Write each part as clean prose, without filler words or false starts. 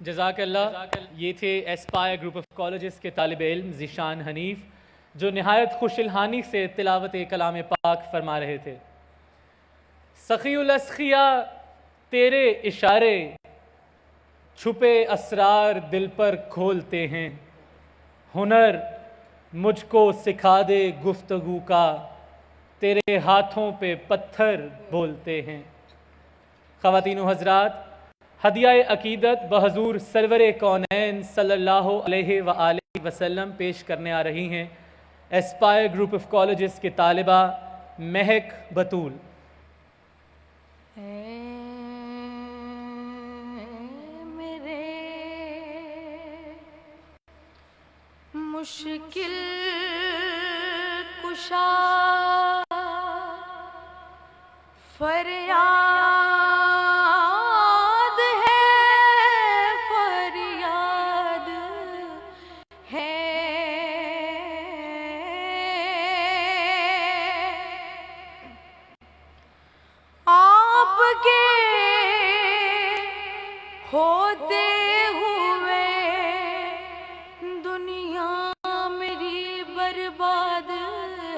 जज़ाकल्लाह। ये थे एस्पायर ग्रुप ऑफ कॉलेजेस के तालिब इल्म ज़ीशान हनीफ, जो नहायत खुशलहानी से तिलावत कलाम पाक फरमा रहे थे। सखीउल अस्खिया तेरे इशारे छुपे असरार दिल पर खोलते हैं। हुनर मुझको सिखा दे गुफ्तगू का, तेरे हाथों पे पत्थर बोलते हैं। ख़वातीन व हज़रात, हदिया अकीदत बहज़ूर सरवर कौनैन सल्लल्लाहु अलैहि व आलिहि वसल्लम पेश करने आ रही हैं एस्पायर ग्रुप ऑफ कॉलेजेस के तालिबा महक बतूल। मेरे मुश्किल कुशा फरियाद है, फरियाद है। आपके होते हुए दुनिया मेरी बर्बाद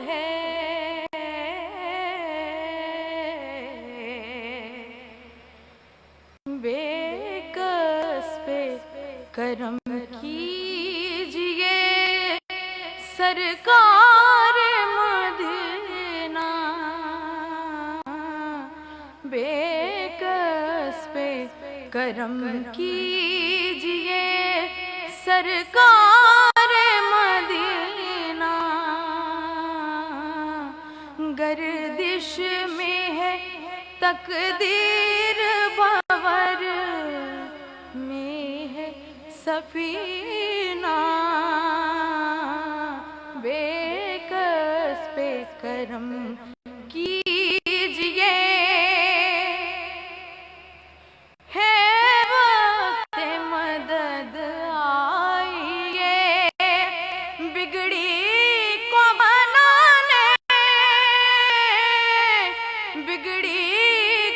है। करम कीजिए सरकार मदीना, बेकस पे करम कीजिए सरकार मदीना, गर्दिश में है तकदीर बावर में है सफीना, बेकस पे करम कीजिए, है वक्त मदद आइए बिगड़ी को बनाने, बिगड़ी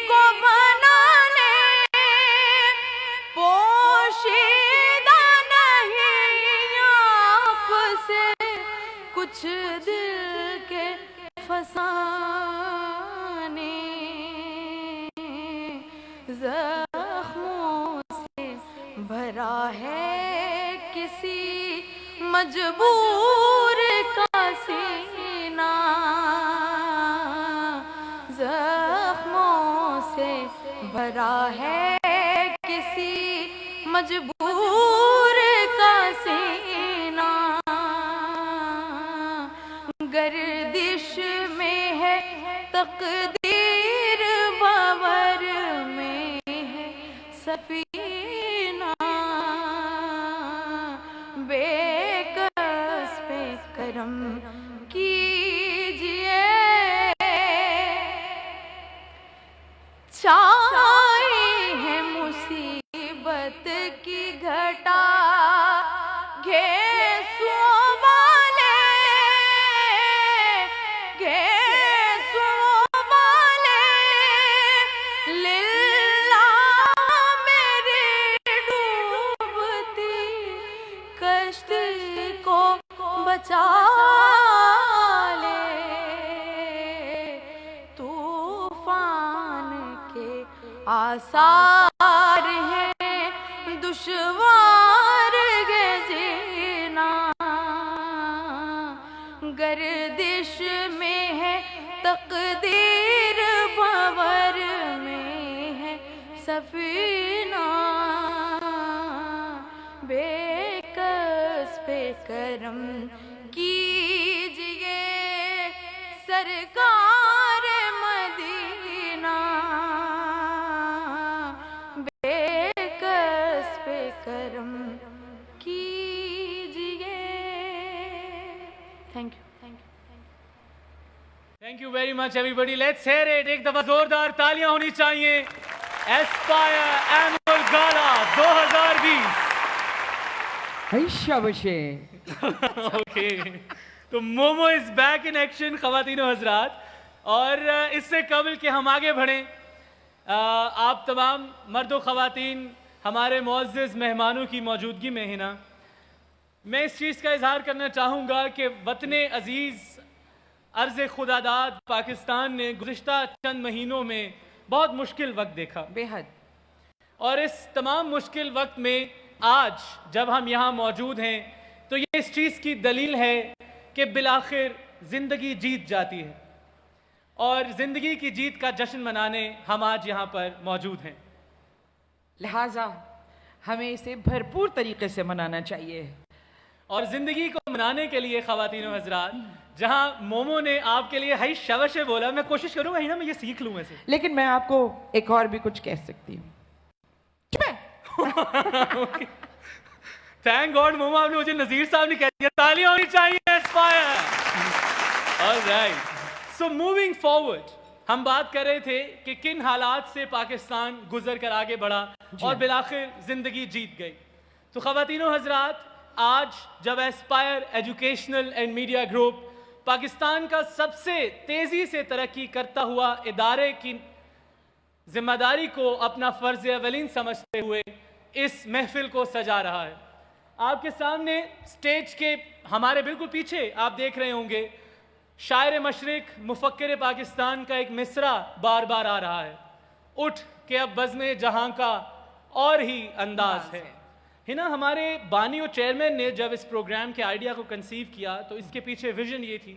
को बनाने, पोशीदा नहीं आपसे कुछ दिल के फसाने, जख्मों से भरा है किसी मजबूर का सीना, जख्मों से भरा है किसी मजबूर का सीना, गर्दिश में है तकदीर बावर में है सफीना, बेकस पे करम कीजिए, छाई है मुसीबत की घटा घेसुओं वाले, घेसुओं वाले, लिल्लाह मेरी डूबती कश्ती को बचा ले, तूफान के आसार हैं दुश्वार के जीना, गर्दिश में है तकदीर बावर में है सफीना, बेकस पे करम कीजिए सरकार मदीना, बेकस पे करम कीजिए। Thank you, thank you, thank you very much everybody, let's hear it. एक दफा जोरदार तालियां होनी चाहिए एस्पायर एनुअल गाला 2020। शाबाशे। ओके, तो मोमो इज बैक इन एक्शन ख़वातीनो हजरात। और इससे कबल कि हम आगे बढ़ें, आप तमाम मर्दो ख़वातीन हमारे मुअज़्ज़ज़ मेहमानों की मौजूदगी में है ना, मैं इस चीज़ का इजहार करना चाहूँगा कि वतन अज़ीज़ अर्ज़ खुदादाद पाकिस्तान ने गुज़िश्ता चंद महीनों में बहुत मुश्किल वक्त देखा, बेहद। और इस तमाम मुश्किल वक्त में आज जब हम यहाँ मौजूद हैं तो ये इस चीज़ की दलील है कि बिलाखिर ज़िंदगी जीत जाती है, और ज़िंदगी की जीत का जश्न मनाने हम आज यहाँ पर मौजूद हैं। लिहाजा हमें इसे भरपूर तरीके से मनाना चाहिए। और ज़िंदगी को मनाने के लिए ख़वातीनो हज़रात, जहाँ मोमो ने आपके लिए हई शवश बोला, मैं कोशिश करूँगा ही ना मैं ये सीख लूँ ऐसे। लेकिन मैं आपको एक और भी कुछ कह सकती हूँ। थैंक गॉड मोमो, आपने मुझे नज़ीर साहब ने कह दिया। तालियां होनी चाहिए Aspire. Alright, so moving forward, हम बात कर रहे थे कि किन हालात से पाकिस्तान गुजर कर आगे बढ़ा और बिलाखिर जिंदगी जीत गई। तो ख़वातीनो हजरात, आज जब Aspire educational and media group Pakistan का सबसे तेज़ी से तरक्की करता हुआ इदारे की जिम्मेदारी को अपना फ़र्ज़ अवलीन समझते हुए इस महफिल को सजा रहा है, आपके सामने स्टेज के हमारे बिल्कुल पीछे आप देख रहे होंगे, शायर मशरिक मुफक्किर पाकिस्तान का एक मिसरा बार बार आ रहा है, उठ के अब बज़्मे जहां का और ही अंदाज है। हिना हमारे बानी और चेयरमैन ने जब इस प्रोग्राम के आइडिया को कंसीव किया तो इसके पीछे विजन ये थी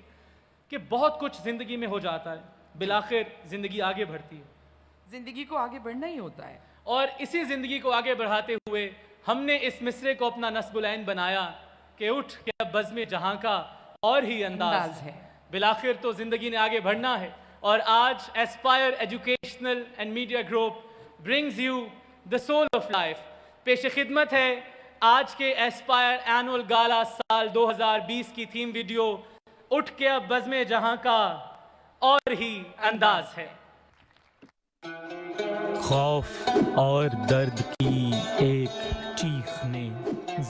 कि बहुत कुछ ज़िंदगी में हो जाता है, बिलाखिर ज़िंदगी आगे बढ़ती है, जिंदगी को आगे बढ़ना ही होता है। और इसी ज़िंदगी को आगे बढ़ाते हुए हमने इस मिसरे को अपना नस्बुलैन बनाया कि उठ के अब बज़्म जहां का और ही अंदाज है। बिलाखिर तो ज़िंदगी ने आगे बढ़ना है, और आज Aspire educational and media group brings you the soul of life. पेश खिदमत है आज के एस्पायर एनुअल गाला साल 2020 की थीम वीडियो उठ के अब बज़्म जहां का और ही अंदाज है। खौफ और दर्द की एक चीख ने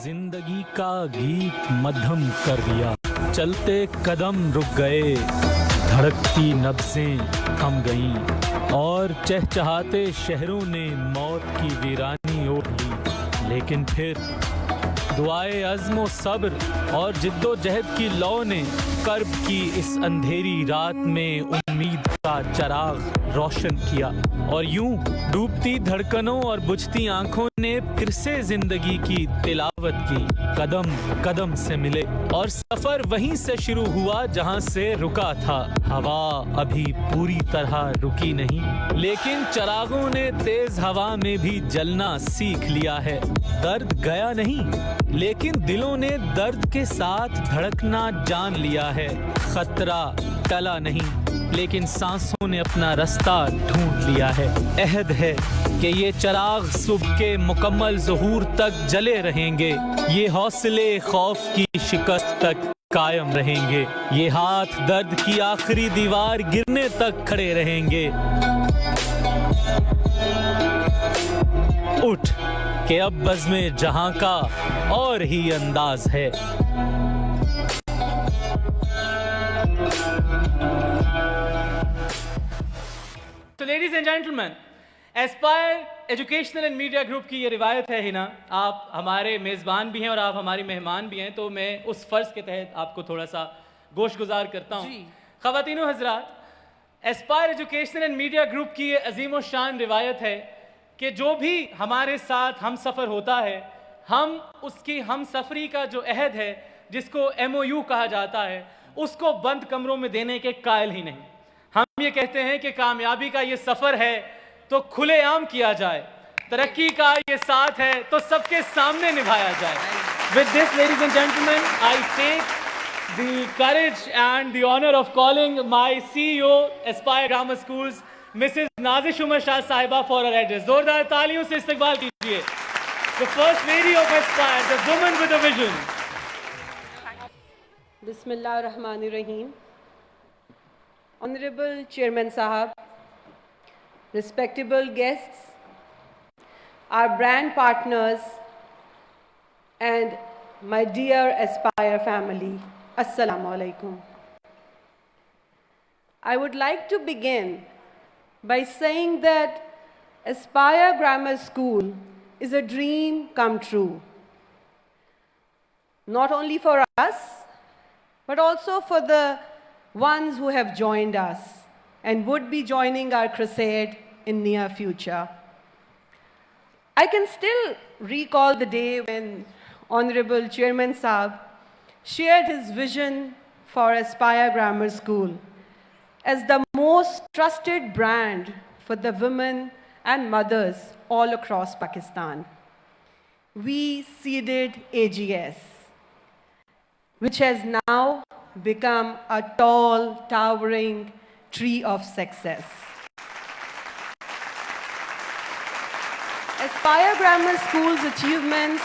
जिंदगी का गीत मध्यम कर दिया। चलते कदम रुक गए, धड़कती नब्जें थम गईं और चहचहाते शहरों ने मौत की वीरानी ओढ़ ली। लेकिन फिर दुआए अज़्म व सब्र और जिद्दोजहद की लौ ने कर्ब की इस अंधेरी रात में उम्मीद का चिराग रोशन किया, और यूं डूबती धड़कनों और बुझती आंखों ने फिर से जिंदगी की तिलावत की। कदम कदम से मिले और सफर वहीं से शुरू हुआ जहां से रुका था। हवा अभी पूरी तरह रुकी नहीं, लेकिन चिरागों ने तेज हवा में भी जलना सीख लिया है। दर्द गया नहीं, लेकिन दिलों ने दर्द के साथ धड़कना जान लिया है। खतरा टला नहीं, लेकिन सांसों ने अपना रास्ता ढूंढ लिया है। अहद है कि ये चिराग सुबह के मुकम्मल ज़ुहूर तक जले रहेंगे, ये हौसले खौफ की शिकस्त तक कायम रहेंगे, ये हाथ दर्द की आखिरी दीवार गिरने तक खड़े रहेंगे। उठ के अब बज़्म जहां का और ही अंदाज है। तो ladies and gentleman, Aspire educational and media group की ये रिवायत है हिना, आप हमारे मेज़बान भी हैं और आप हमारी मेहमान भी हैं, तो मैं उस फ़र्ज़ के तहत आपको थोड़ा सा गोशगुजार करता हूँ। ख़वातीन व हज़रात, Aspire educational and media group की ये अजीम शान रिवायत है कि जो भी हमारे साथ हम सफ़र होता है, हम उसकी हम सफ़री का जो अहद है, जिसको MOU कहा जाता है, उसको बंद कमरों में देने के कायल ही नहीं। हम ये कहते हैं कि कामयाबी का ये सफ़र है तो खुलेआम किया जाए, तरक्की का ये साथ है तो सबके सामने निभाया जाए। With this ladies and gentleman, I take the courage and the honor of calling my CEO, Aspire Grammar Schools, Mrs. Nazish Umar Shah Sahiba for her address. जोरदार तालियों से इस्तकबाल कीजिए। The first lady of Aspire, the woman with a vision. Bismillahirrahmanirrahim. Honorable Chairman Sahab, respectable guests, our brand partners, and my dear Aspire family, Assalamu alaikum. I would like to begin by saying that Aspire Grammar School is a dream come true, not only for us, but also for the ones who have joined us and would be joining our crusade in near future. I can still recall the day when Honorable Chairman Saab shared his vision for Aspire Grammar School as the most trusted brand for the women and mothers all across Pakistan. We seeded AGS, which has now become a tall, towering tree of success. Aspire Grammar School's achievements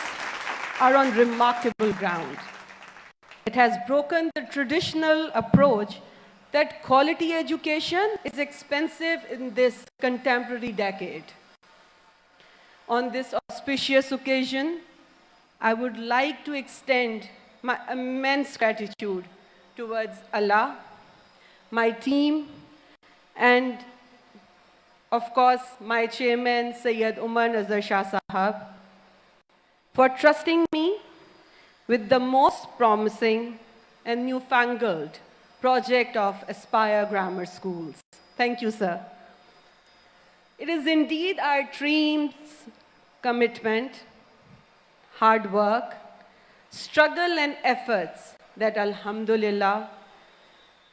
are on remarkable ground. It has broken the traditional approach that quality education is expensive in this contemporary decade. On this auspicious occasion, I would like to extend my immense gratitude towards Allah, my team, and of course, my chairman, Sayyid Umar Nazar Shah Sahab, for trusting me with the most promising and newfangled project of Aspire Grammar Schools. Thank you, sir. It is indeed our team's commitment, hard work, struggle and efforts that alhamdulillah,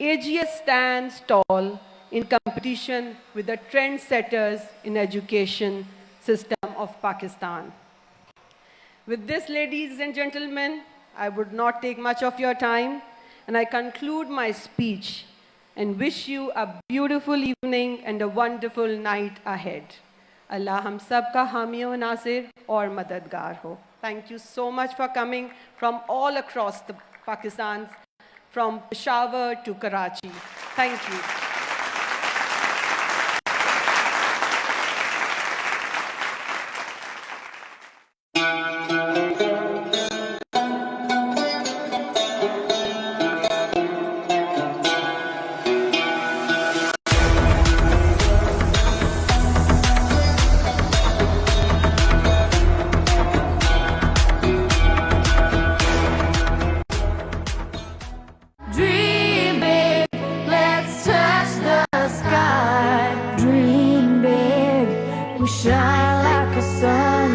AGS stands tall in competition with the trendsetters in education system of Pakistan. With this, ladies and gentlemen, I would not take much of your time, and I conclude my speech and wish you a beautiful evening and a wonderful night ahead. Allah hum sab ka हामी o nasir aur madadgar ho. Thank you so much for coming from all across the Pakistan, from Peshawar to Karachi. Thank you. Dream big, let's touch the sky. Dream big, we shine like a sun.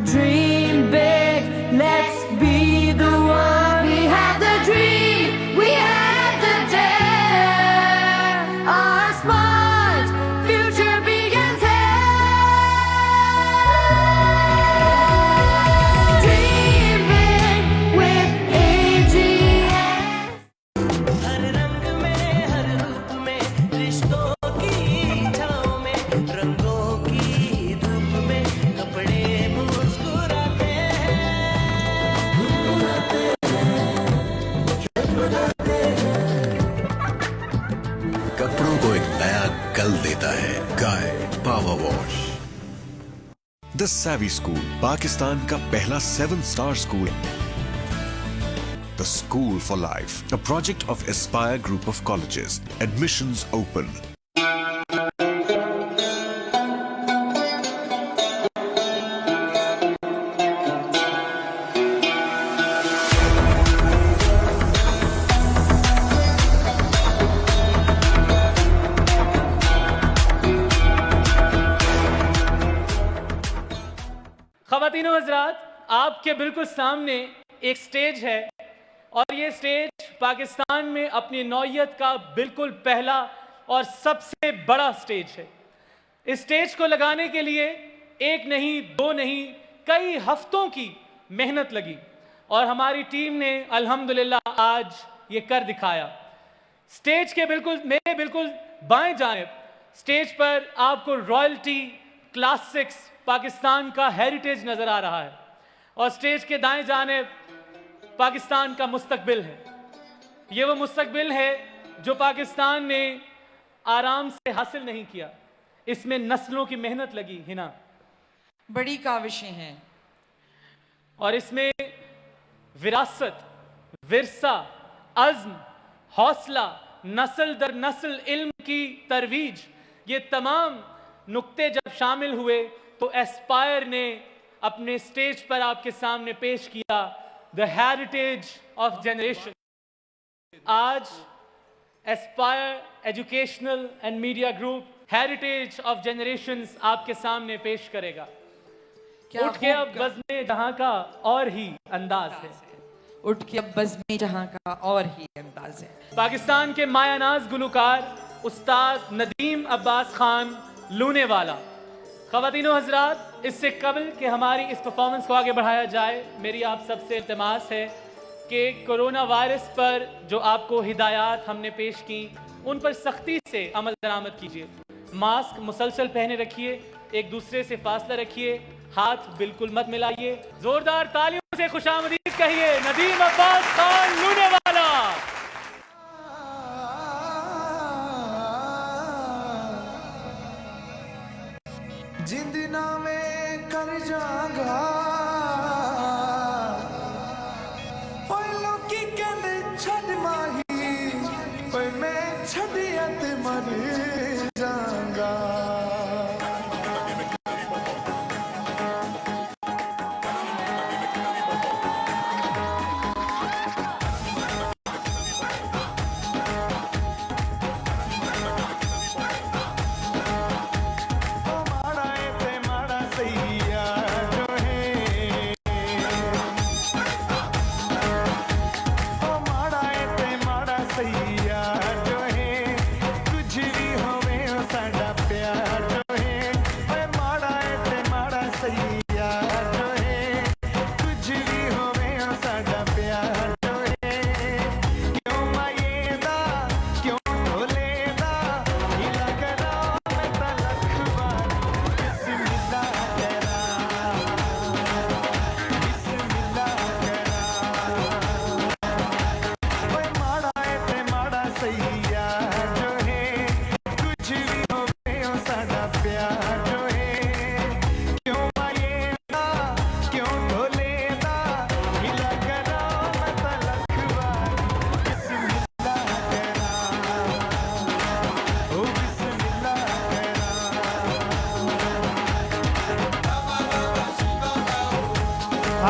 Dream big, let's be the one. We have the dream, we have the dare. Our smart future begins here. Dream big with AGS. हर रंग में हर रूप में रिश्तों की छाँव में रंगों की धूप में कपड़े मुस्कुराते कपड़ों को एक नया कल देता है गाय power wash. The savvy school Pakistan का पहला 7-star स्कूल। The School for Life, a project of Aspire Group of Colleges. Admissions open. ख़वातीनो हज़रात, आपके बिल्कुल सामने एक स्टेज है और ये स्टेज पाकिस्तान में अपनी नौइयत का बिल्कुल पहला और सबसे बड़ा स्टेज है। इस स्टेज को लगाने के लिए एक नहीं, दो नहीं, कई हफ्तों की मेहनत लगी और हमारी टीम ने अल्हम्दुलिल्लाह आज ये कर दिखाया। स्टेज के मेरे बिल्कुल बाएं जानिब स्टेज पर आपको रॉयल्टी क्लासिक्स पाकिस्तान का हेरिटेज नज़र आ रहा है और स्टेज के दाएं जानिब पाकिस्तान का मुस्तकबिल है। ये वो मुस्तकबिल है जो पाकिस्तान ने आराम से हासिल नहीं किया, इसमें नस्लों की मेहनत लगी हिना, बड़ी काविशें हैं और इसमें विरासत, विरसा, अज़्म, हौसला, नस्ल दर नस्ल इल्म की तरवीज, ये तमाम नुक्ते जब शामिल हुए तो एस्पायर ने अपने स्टेज पर आपके सामने पेश किया द हेरिटेज ऑफ जनरेशन। आज Aspire educational and media group heritage of generations आपके सामने पेश करेगा। उठ के अब बज़्म जहां का और ही अंदाज है, उठ के अब बज़्म जहां का और ही अंदाज है। पाकिस्तान के मायानाज गुलकार उस्ताद नदीम अब्बास खान लूने वाला। ख़वातीनो हज़रात, इससे कबल कि हमारी इस परफॉर्मेंस को आगे बढ़ाया जाए, मेरी आप सबसे इल्तिमास है कि कोरोना वायरस पर जो आपको हिदायत हमने पेश की उन पर सख्ती से अमल दरामद कीजिए। मास्क मुसलसल पहने रखिए, एक दूसरे से फासला रखिए, हाथ बिल्कुल मत मिलाइए। जोरदार तालियों से खुशामदीद कहिए नदीम अब्बास खान लूने वाला। जिंदना में कर जागा पहलों की कल छड़ माही पर मैं छड़ियत मर जागा। माड़ा सैया जो है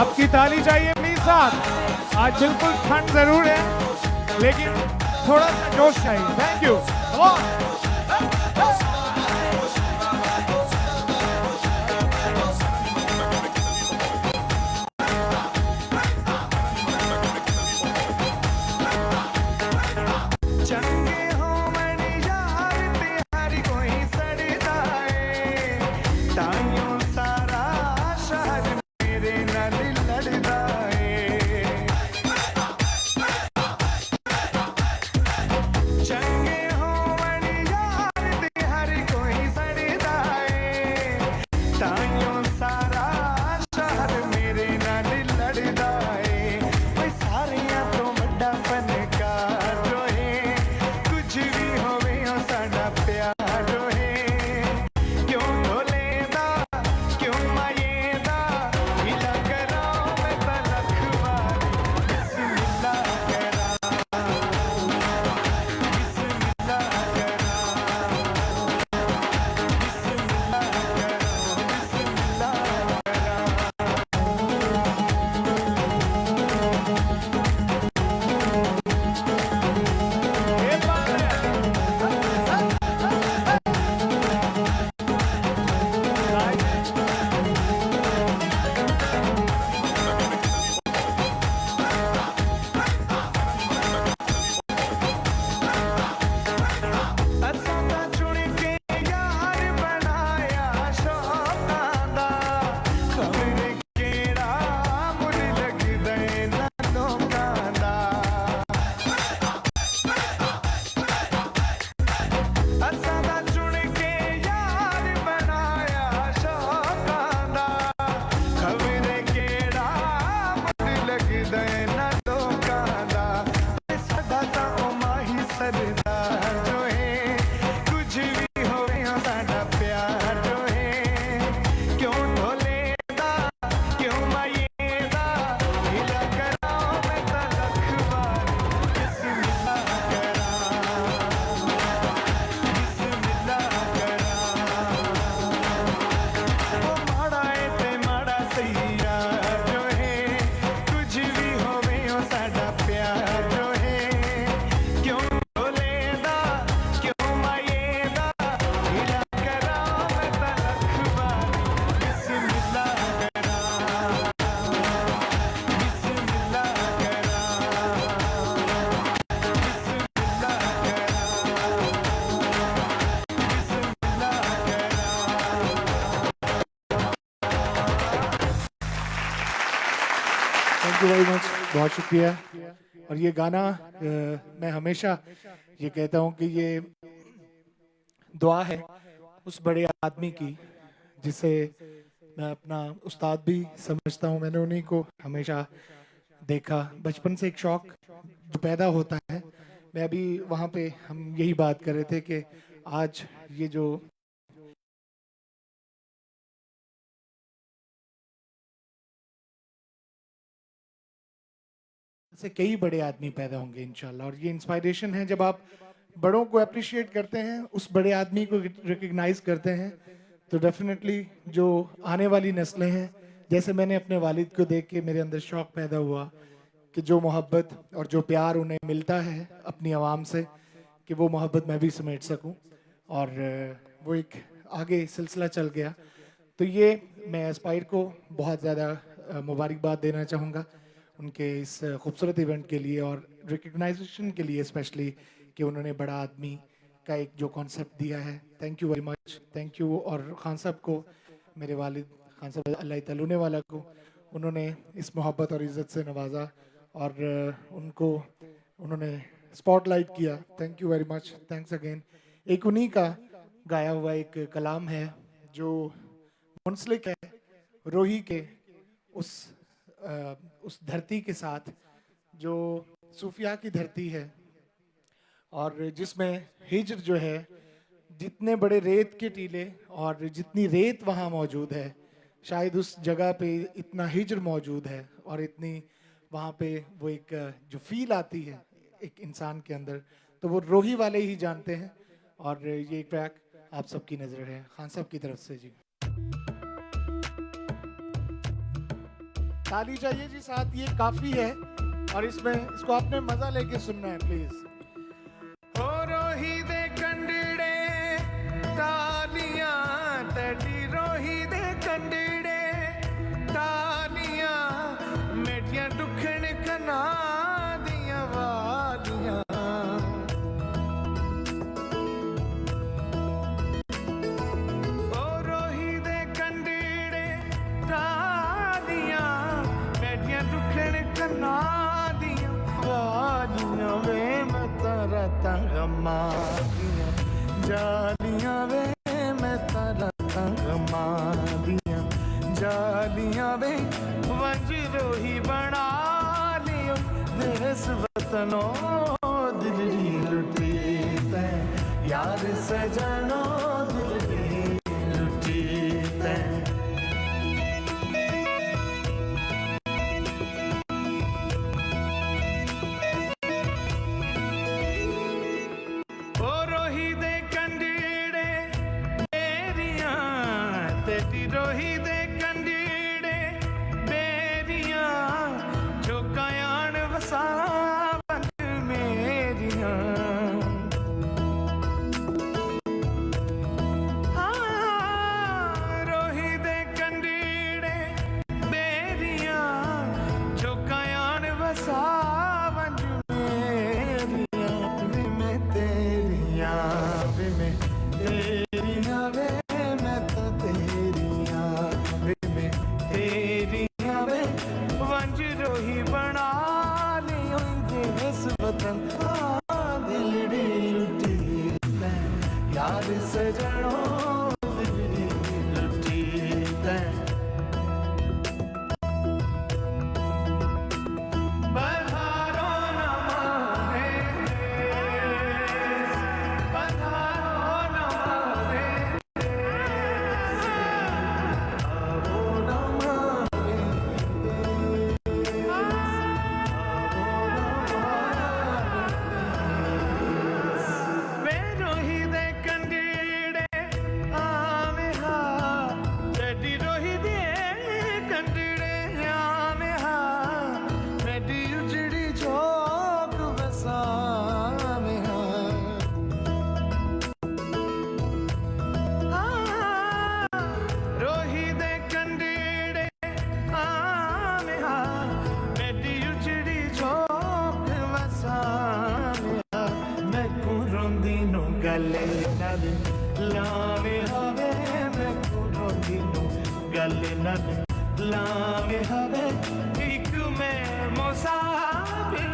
आपकी ताली चाहिए प्लीज साथ। आज बिल्कुल ठंड जरूर है लेकिन थोड़ा सा जोश चाहिए। Thank you. चंगे हो मनी यार तिहारी कोई सड़दा है ताइयों सारा शहर मेरे नाल लड़दा है। चंगे हो मनी यार तिहारी कोई सड़दा है ताइयों सारा शहर मेरे नाल लड़दा है। ओए सारियां तो बड़ा फनकार रोए कुछ भी होवे ओ साडा प्यार रोए क्यों ढोलेदा क्यों मायेदा हिला करा मैं तलख बार बिस्मिल्लाह करा बिस्मिल्लाह असां चुन के यार बनाया शौकां दा खबर केड़ा मुड़ लगदा ना लोकां दा। असां चुन के यार बनाया शौकां दा खबर केड़ा मुड़ लगदा ना लोकां दा। साडा तां ओ माही सरदार जो है कुछ भी होवे ओ साडा प्यार जो है क्यों ढोलेदा क्यों मायेदा हिला करा मैं तलख बार बिस्मिल्लाह करा बिस्मिल्लाह करा। ओ माड़ा है ते माड़ा सही यार जो है कुछ भी होवे ओ साडा प्यार जो है क्यों ढोलेदा क्यों मायेदा हिला करा मैं तलख बार बिस्मिल्लाह करा बिस्मिल्लाह करा बिस्मिल्लाह थैंक यू वेरी मच, बहुत शुक्रिया। और ये गाना मैं हमेशा ये कहता हूँ कि ये दुआ है उस बड़े आदमी की जिसे मैं अपना उस्ताद भी समझता हूँ। मैंने उन्हीं को हमेशा देखा बचपन से, एक शौक जो पैदा होता है। मैं अभी वहाँ पे हम यही बात कर रहे थे कि आज ये जो से कई बड़े आदमी पैदा होंगे इंशाल्लाह। और ये इंस्पायरेशन है जब आप बड़ों को अप्रिशिएट करते हैं, उस बड़े आदमी को रिकग्नाइज करते हैं, तो डेफिनेटली जो आने वाली नस्लें हैं, जैसे मैंने अपने वालिद को देख के मेरे अंदर शौक पैदा हुआ कि जो मोहब्बत और जो प्यार उन्हें मिलता है अपनी आवाम से, कि वो मोहब्बत मैं भी समेट सकूं। और वो एक आगे सिलसिला चल गया। तो ये मैं एस्पायर को बहुत ज़्यादा मुबारकबाद देना चाहूँगा उनके इस खूबसूरत इवेंट के लिए और रिकग्नाइजेशन के लिए स्पेशली, कि उन्होंने बड़ा आदमी का एक जो कॉन्सेप्ट दिया है। Thank you very much, thank you. और खान साहब को, मेरे वालिद खान साहब अल्लाह तलूने वाला को, उन्होंने इस मोहब्बत और इज़्ज़त से नवाजा और उनको उन्होंने स्पॉटलाइट किया। Thank you very much, thanks again. एक उन्हीं का गाया हुआ एक कलाम है जो मुंसलिक है रोही के उस धरती के साथ जो सूफिया की धरती है, और जिसमें हिज्र जो है, जितने बड़े रेत के टीले और जितनी रेत वहाँ मौजूद है, शायद उस जगह पे इतना हिज्र मौजूद है और इतनी वहाँ पे वो एक जो फील आती है एक इंसान के अंदर, तो वो रोही वाले ही जानते हैं। और ये ट्रैक आप सबकी नज़र है खान साहब की तरफ से। जी ताली चाहिए जी साथ, ये काफी है। और इसमें इसको आपने मजा लेके सुनना है प्लीज। ओ रोही दे कंडड़े तालियां तड़ी, रोही दे कंडड़े तालियां मेटियां दुखन कना दियां वालियां। ओ रोही दे कंडड़े तालियां मेटियां दुखन कना दियां वालियां। वे मैं तारा तंग मारियां जालियां, वे मैं तारा तंग मारियां जालियां। वे वंजरो ही बना लियो देश वतनों, दिल्ली लुटी तै यार सजनों, दिल्ली लुटी तै। ओ रोही दे कंडीड़े बेरियां तेरी, रोही दे कंडीड़े बेरियां चौकायान वसावन मेरियां। रोही दे कंडीड़े बेरियां चौकायान वसावन मेरियां। वे मैं तेरियां, वे मैं तेरियां, वे मैं तो तेरियां, वे मैं तेरियां। वे वंजरो ही बना लियो देश वतन, दिल्ली लुटी तै यार सजनों, दिल्ली लुटी तै। बधारो न मारे देश, बधारो न मारे देश, बधारो न मारे देश, वे रोही दे कंडीड़े आवे हा तेरी, रोही दे कंडीड़े आवे हा मेरी उजड़ी चौक वसावे हा। रोही दे कंडीड़े आवे हा मेरी उजड़ी चौक वसावे हा। मैं रोंदी नू गले नाल लावे हवे, मैं रोंदी नू गले नाल लावे हवे। एक मैं मुसाफिर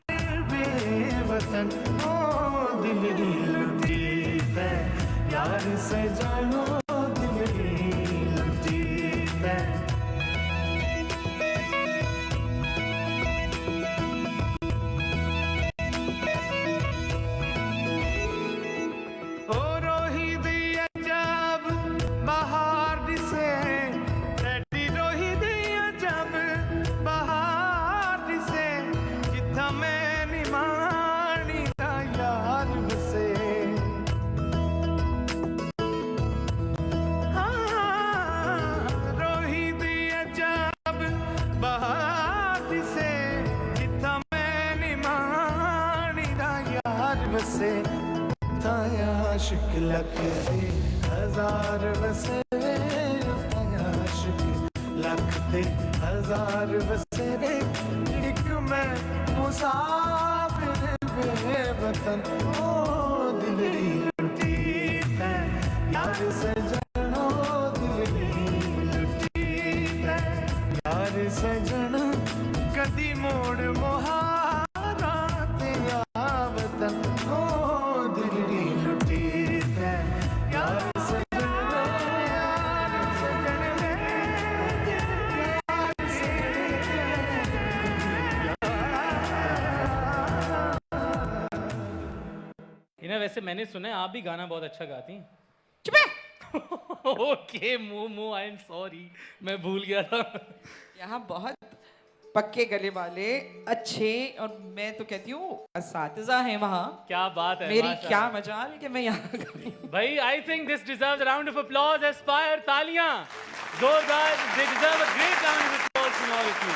बेवतन, ओ दिल्ली लुटी तै यार सजनों, दिल्ली लुटी तै। ओ रोही दी अजब बहार दिसे तेरी, रोही दी अजब बहार दिसे जिथा मैं निमानी दा यार बसे। रोही दी अजब बहार दिसे जिथा मैं निमानी दा यार बसे। ताया आशिक लख दे हजार बसे, ताया आशिक लख दे हजार बसे। एक मैं मुसाफिर बेवतन, ओ दिल्ली लुटी तै यार सजनों, दिल्ली लुटी तै यार सजन। कदी मोड़ मोहारा ते आवतन, ओ दिल्ली लुटी तै यार सजन, यार सजन वे, यार इन्हें वैसे मैंने सुना है आप भी गाना बहुत अच्छा गाती हैं। चुप okay momo, I am sorry, मैं भूल गया था। यहाँ बहुत पक्के गले वाले अच्छे, और मैं तो कहती हूँ असातिज़ा हैं वहाँ। क्या बात है, मेरी माशाल्लाह। क्या मजाल कि मैं यहाँ गई हूँ। भाई I think this deserves a round of applause. Aspire, तालियां जोरदार, they deserve a great round of applause from all of you.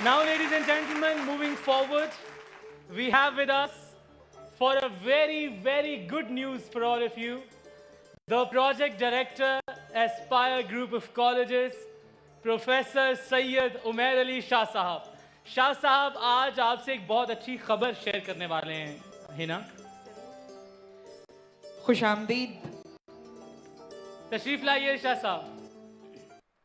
Now, ladies and gentlemen, moving forward, we have with us, for a very, very good news for all of you, the Project Director, Aspire Group of Colleges, Professor Sayyid Umair Ali Shah Sahab. Shah साहब आज आपसे एक बहुत अच्छी खबर share करने वाले हैं, हिना। खुश आमदीद। तशरीफ लाइए शाह साहब।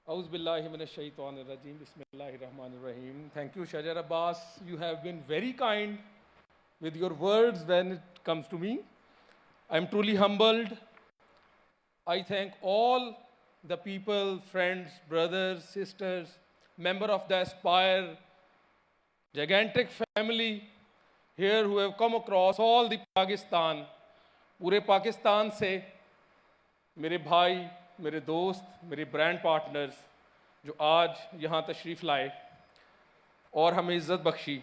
Auzubillahiminash-shaytanir-rajim. Bismillahir-rahmanir-rahim. Thank you, Shajar Abbas. You have been very kind with your words when it comes to me. I am truly humbled. I thank all the people, friends, brothers, sisters, member of the Aspire gigantic family here who have come across all the Pakistan. पूरे पाकिस्तान से मेरे भाई, मेरे दोस्त, मेरे brand partners जो आज यहाँ तशरीफ़ लाए और हमें इज़्ज़त बख्शी।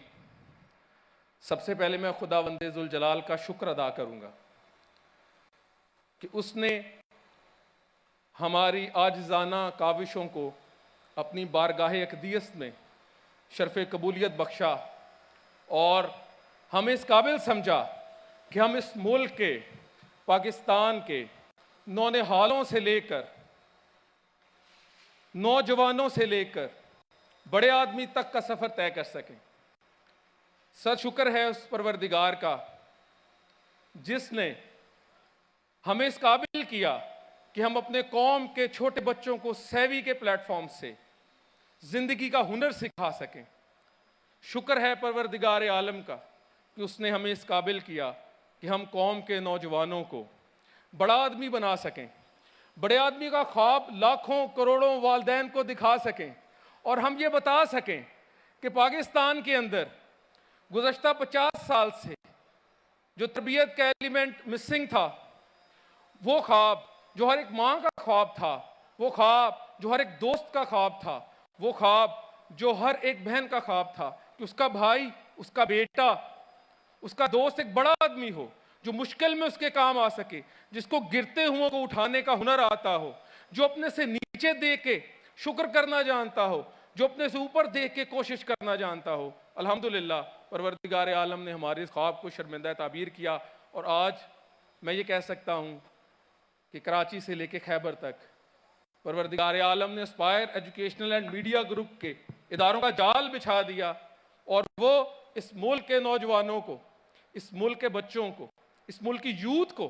सबसे पहले मैं खुदावंद ज़ुल जलाल का शुक्र अदा करूँगा कि उसने हमारी आजिज़ाना काविशों को अपनी बारगाह अक़दियत में शर्फ़ कबूलियत बख्शा और हमें इस काबिल समझा कि हम इस मुल्क के, पाकिस्तान के नौनिहालों से लेकर, नौजवानों से लेकर बड़े आदमी तक का सफ़र तय कर सकें। सच शुक्र है उस परवरदिगार का जिसने हमें इस काबिल किया कि हम अपने कौम के छोटे बच्चों को सेवी के प्लेटफॉर्म से ज़िंदगी का हुनर सिखा सकें। शुक्र है परवरदिगार आलम का कि उसने हमें इस काबिल किया कि हम कौम के नौजवानों को बड़ा आदमी बना सकें, बड़े आदमी का ख्वाब लाखों करोड़ों वालदैन को दिखा सकें और हम ये बता सकें कि पाकिस्तान के अंदर गुज़श्ता 50 साल से जो तरबियत का एलिमेंट मिसिंग था, वो ख्वाब जो हर एक माँ का ख्वाब था, वो ख्वाब जो हर एक दोस्त का ख्वाब था, वो ख्वाब जो हर एक बहन का ख्वाब था कि उसका भाई, उसका बेटा, उसका दोस्त एक बड़ा आदमी हो जो मुश्किल में उसके काम आ सके, जिसको गिरते हुओं को उठाने का हुनर आता हो, जो अपने से नीचे देख के शुक्र करना जानता हो, जो अपने से ऊपर देख के कोशिश करना जानता हो। अल्हम्दुलिल्लाह परवरदिगार आलम ने हमारे इस ख्वाब को शर्मिंदा ताबीर किया और आज मैं ये कह सकता हूँ कि कराची से लेके खैबर तक परवरदिगार आलम ने Aspire educational and media group के इदारों का जाल बिछा दिया और वो इस मुल्क के नौजवानों को, इस मुल्क के बच्चों को, इस मुल्क की यूथ को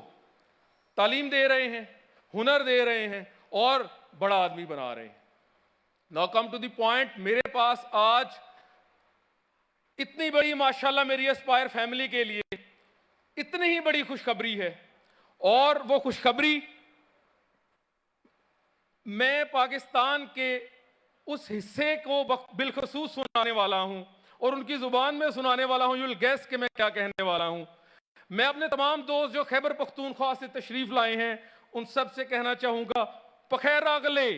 तालीम दे रहे हैं, हुनर दे रहे हैं और बड़ा आदमी बना रहे हैं। Now come to the point, मेरे पास आज इतनी बड़ी माशाल्लाह मेरी एस्पायर फैमिली के लिए इतनी ही बड़ी खुशखबरी है और वो खुशखबरी मैं पाकिस्तान के उस हिस्से को बिलखसूस सुनाने वाला हूं और उनकी जुबान में सुनाने वाला हूं। यूल गैस के मैं क्या कहने वाला हूं। मैं अपने तमाम दोस्त जो खैबर पख्तूनख्वा से तशरीफ लाए हैं उन सब से कहना चाहूंगा, पखैर अगले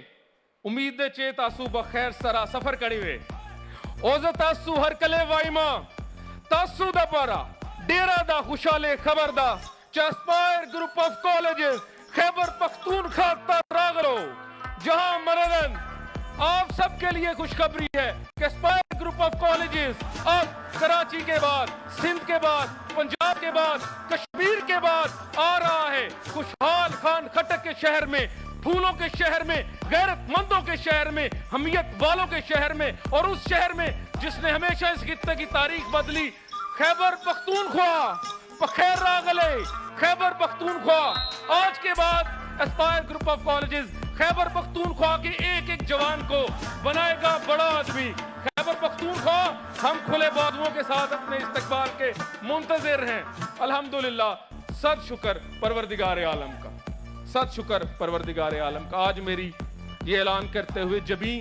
उम्मीद चे तासू बखैर सरा सफर करे हुए ओज तासू हर कले वाइमा तासू दा पारा डेरा दा खुशाले खबरदा Aspire group of colleges Khyber Pakhtunkhwa तरागलो जहां मरदन आप सबके लिए खुशखबरी है कि एस्पायर ग्रुप ऑफ कॉलेजेस अब कराची के बाद, सिंध के बाद, पंजाब के बाद, कश्मीर के बाद आ रहा है खुशहाल खान खटक के शहर में, फूलों के शहर में, गैरतमंदों के शहर में, हमियत वालों के शहर में और उस शहर में जिसने हमेशा इस खित्ते की तारीख बदली, खैबर पख्तूनख्वा, पखैर रागले खैबर पख्तूनख्वा। आज के बाद Aspire group of colleges Khyber Pakhtunkhwa के एक एक जवान को बनाएगा बड़ा आदमी। खैबर पख्तूनख्वा हम खुले बाजुओं के साथ अपने इस्तकबाल के मुंतजिर हैं। अल्हम्दुलिल्लाह, सद शुक्र परवरदिगार आलम का, सद शुक्र परवरदिगार आलम का। आज मेरी ये ऐलान करते हुए जबी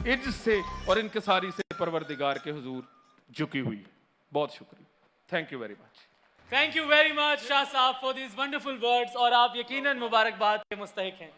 इज्ज से और इनकिसारी से परवरदिगार के हुजूर झुकी हुई। बहुत शुक्रिया। Thank you very much. Thank you very much Shah साहब फॉर दिस वंडरफुल वर्ड्स और आप यकीनन मुबारकबाद के मुस्तहिक हैं।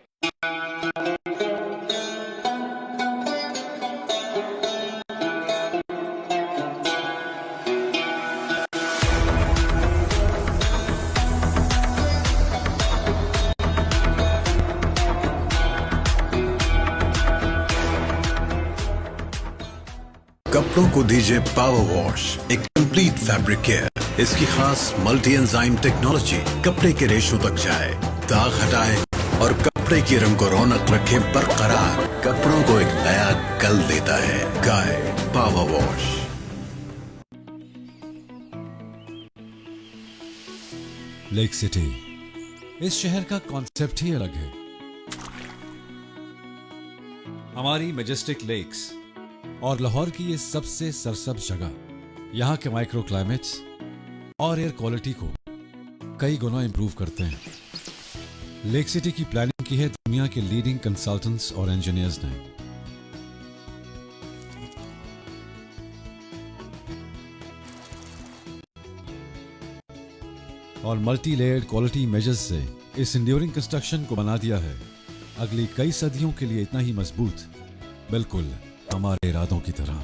कपड़ों को दीजिए पावर वॉश, एक कंप्लीट फैब्रिक केयर। इसकी खास मल्टी एंजाइम टेक्नोलॉजी कपड़े के रेशों तक जाए, दाग हटाए और कपड़े की रंग को रौनक रखे बरकरार। कपड़ों को एक नया कल देता है गाय पावर वॉश। लेक सिटी, इस शहर का कॉन्सेप्ट ही अलग है। हमारी मैजेस्टिक लेक्स और लाहौर की ये सबसे सरसब्ज जगह, यहाँ के माइक्रो क्लाइमेट्स और एयर क्वालिटी को कई गुना इंप्रूव करते हैं। लेक सिटी की प्लानिंग की है दुनिया के लीडिंग कंसल्टेंट्स और इंजीनियर्स ने। और मल्टी लेयर्ड क्वालिटी मेजर्स से इस इंड्यूरिंग कंस्ट्रक्शन को बना दिया है अगली कई सदियों के लिए इतना ही मजबूत, बिल्कुल हमारे इरादों की तरह।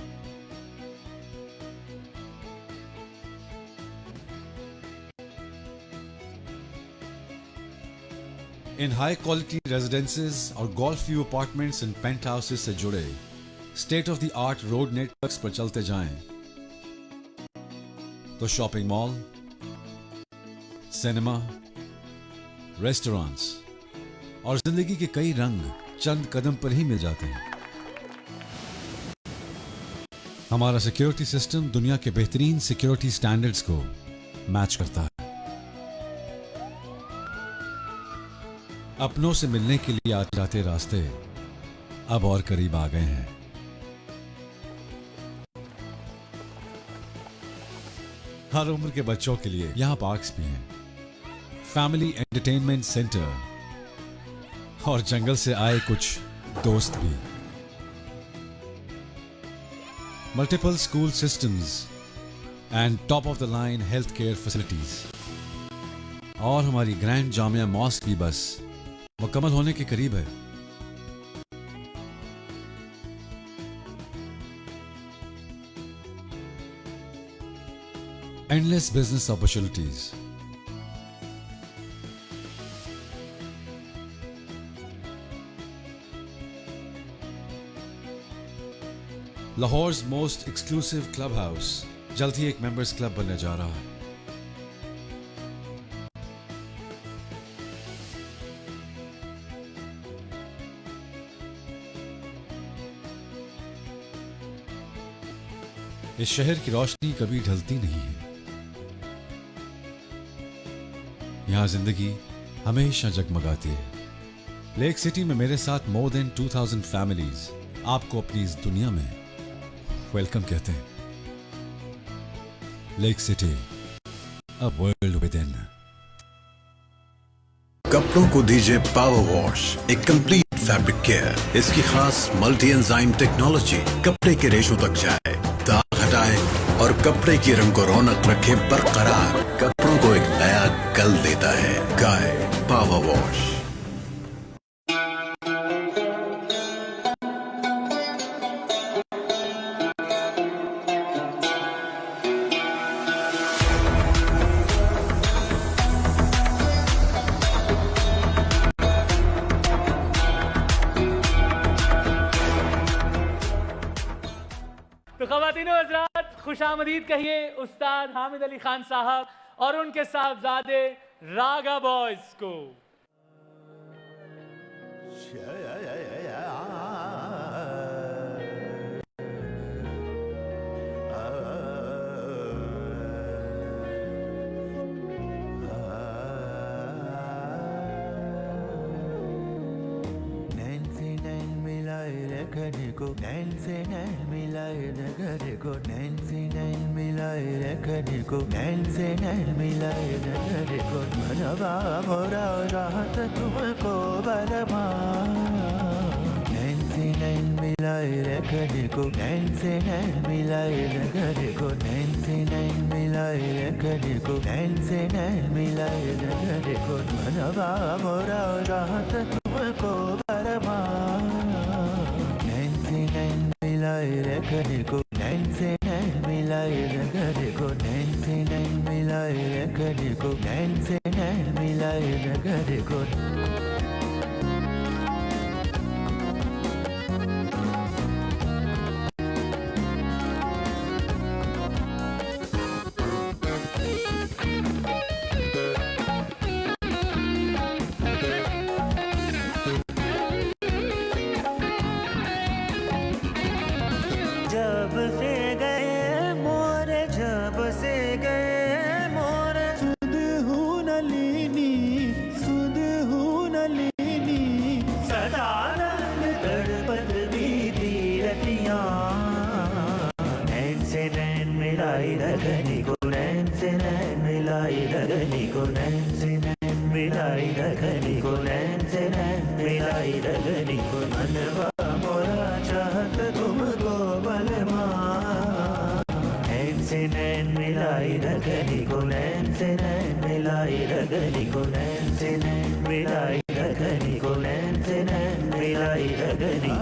इन हाई क्वालिटी रेजिडेंसेस और golf view apartments and penthouses से जुड़े state of the art road networks पर चलते जाएं तो शॉपिंग मॉल, सिनेमा, रेस्टोरेंट्स और जिंदगी के कई रंग चंद कदम पर ही मिल जाते हैं। हमारा सिक्योरिटी सिस्टम दुनिया के बेहतरीन सिक्योरिटी स्टैंडर्ड्स को मैच करता है। अपनों से मिलने के लिए आते जाते रास्ते अब और करीब आ गए हैं। हर उम्र के बच्चों के लिए यहां पार्क्स भी हैं, फैमिली एंटरटेनमेंट सेंटर और जंगल से आए कुछ दोस्त भी। Multiple school systems and top of the line health care facilities और हमारी ग्रैंड जामिया मॉस्क भी बस मुकम्मल होने के करीब है। Endless business opportunities, Lahore's most exclusive club house जल्द ही एक मेंबर्स क्लब बनने जा रहा है। इस शहर की रोशनी कभी ढलती नहीं है। यहां जिंदगी हमेशा जगमगाती है। लेक सिटी में मेरे साथ मोर देन 2000 फैमिलीज आपको अपनी इस दुनिया में वेलकम कहते हैं। Lake city, a world with in. कपड़ों को दीजिए पावर वॉश, एक कंप्लीट फैब्रिक केयर। इसकी खास मल्टी एंजाइम टेक्नोलॉजी कपड़े के रेशों तक जाए, दाग हटाए और कपड़े की रंग को रौनक रखे बरकरार। कपड़ों को एक नया कल देता है गाय पावर वॉश। तो ख़वातीनो हज़रात, खुशामदीद कहिए उस्ताद हामिद अली खान साहब और उनके साहबजादे रागा बॉयज को। नैन से नैन मिलाए रखने को, नैन से नैन मिलाए रखने को, नैन से नैन मिलाए रखने को, नैन से नैन मिलाए रखने को, मनवा मोरा राहत तुमको बरमा। नैन से नैन मिलाए रखने को, नैन से नैन मिलाए रखने को, नैन से नैन मिलाए रखने को, नैन से नैन मिलाए रखने को, मनवा मोरा राहत तुमको बरमा। नैन से नैन मिलाए रखने को, नैन से नैन मिलाए रखने को, नैन से नैन मिलाए रखने को, नैन से नैन मिलाए रखने को। रगनी को मनवा मोरा चाहत तुमको बलमा नैन से नैन मिलाई रगनी को नैन से नैन मिलाई रगनी को नैन से नैन मिलाई रगनी को नैन से नैन मिलाई रगनी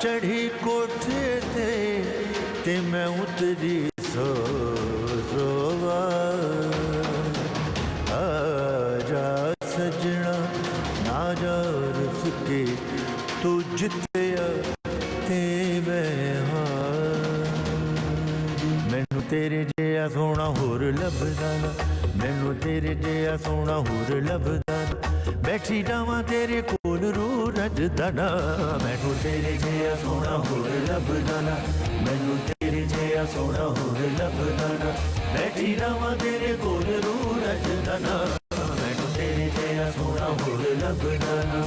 चढ़ी कोठे ते मैं उतरी सोवा आजा सजना ना जा रुस के तू जितया ते मैं मैनू तेरे जिया सोना होर लभदा ना मैनू तेरे जिया सोना होर लभदा बैठी जावां तेरे कोल रू रजदा ना मैनू तेरे जिया सोना होर लभदा ना मैनू तेरे जिया सोना होर लभदा ना बैठी जावां तेरे कोल रू रजदा ना मैनू तेरे जिया सोना होर लभदा ना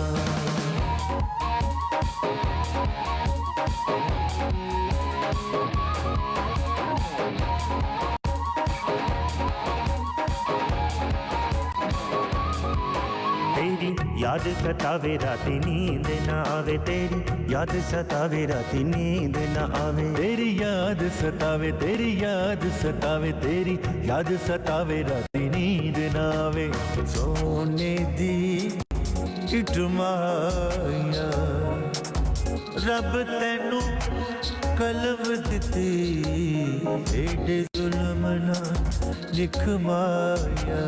तेरी याद सतावे राती नींद ना आवे तेरी याद सतावे राती नींद ना आवे तेरी याद सतावे तेरी याद सतावे तेरी याद सतावे राती नींद ना आवे सोने दी इटमाया रब तेनू कलम दिती एडे जुल्म ना लिख माया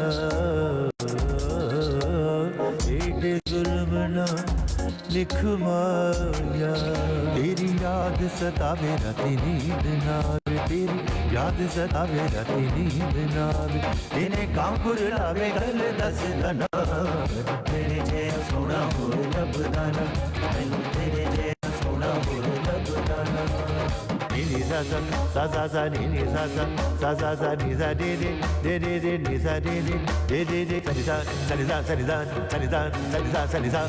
एडे जुल्म ना लिख माया तेरी याद सतावे राती नींद ना आवे तेरी याद सतावे राती नींद ना आवे तेने कांकुर लावे गल दस दना तेरे जैसा सोना होर लभदा ना मैनू तेरे जैसा सोना होर लभदा ना नी सा सा सा सा नी सा सा सा सा सा नी सा दे दे नी सा दे दे सनी सा सनी सा सनी सा सनी सा सनी सा सनी सा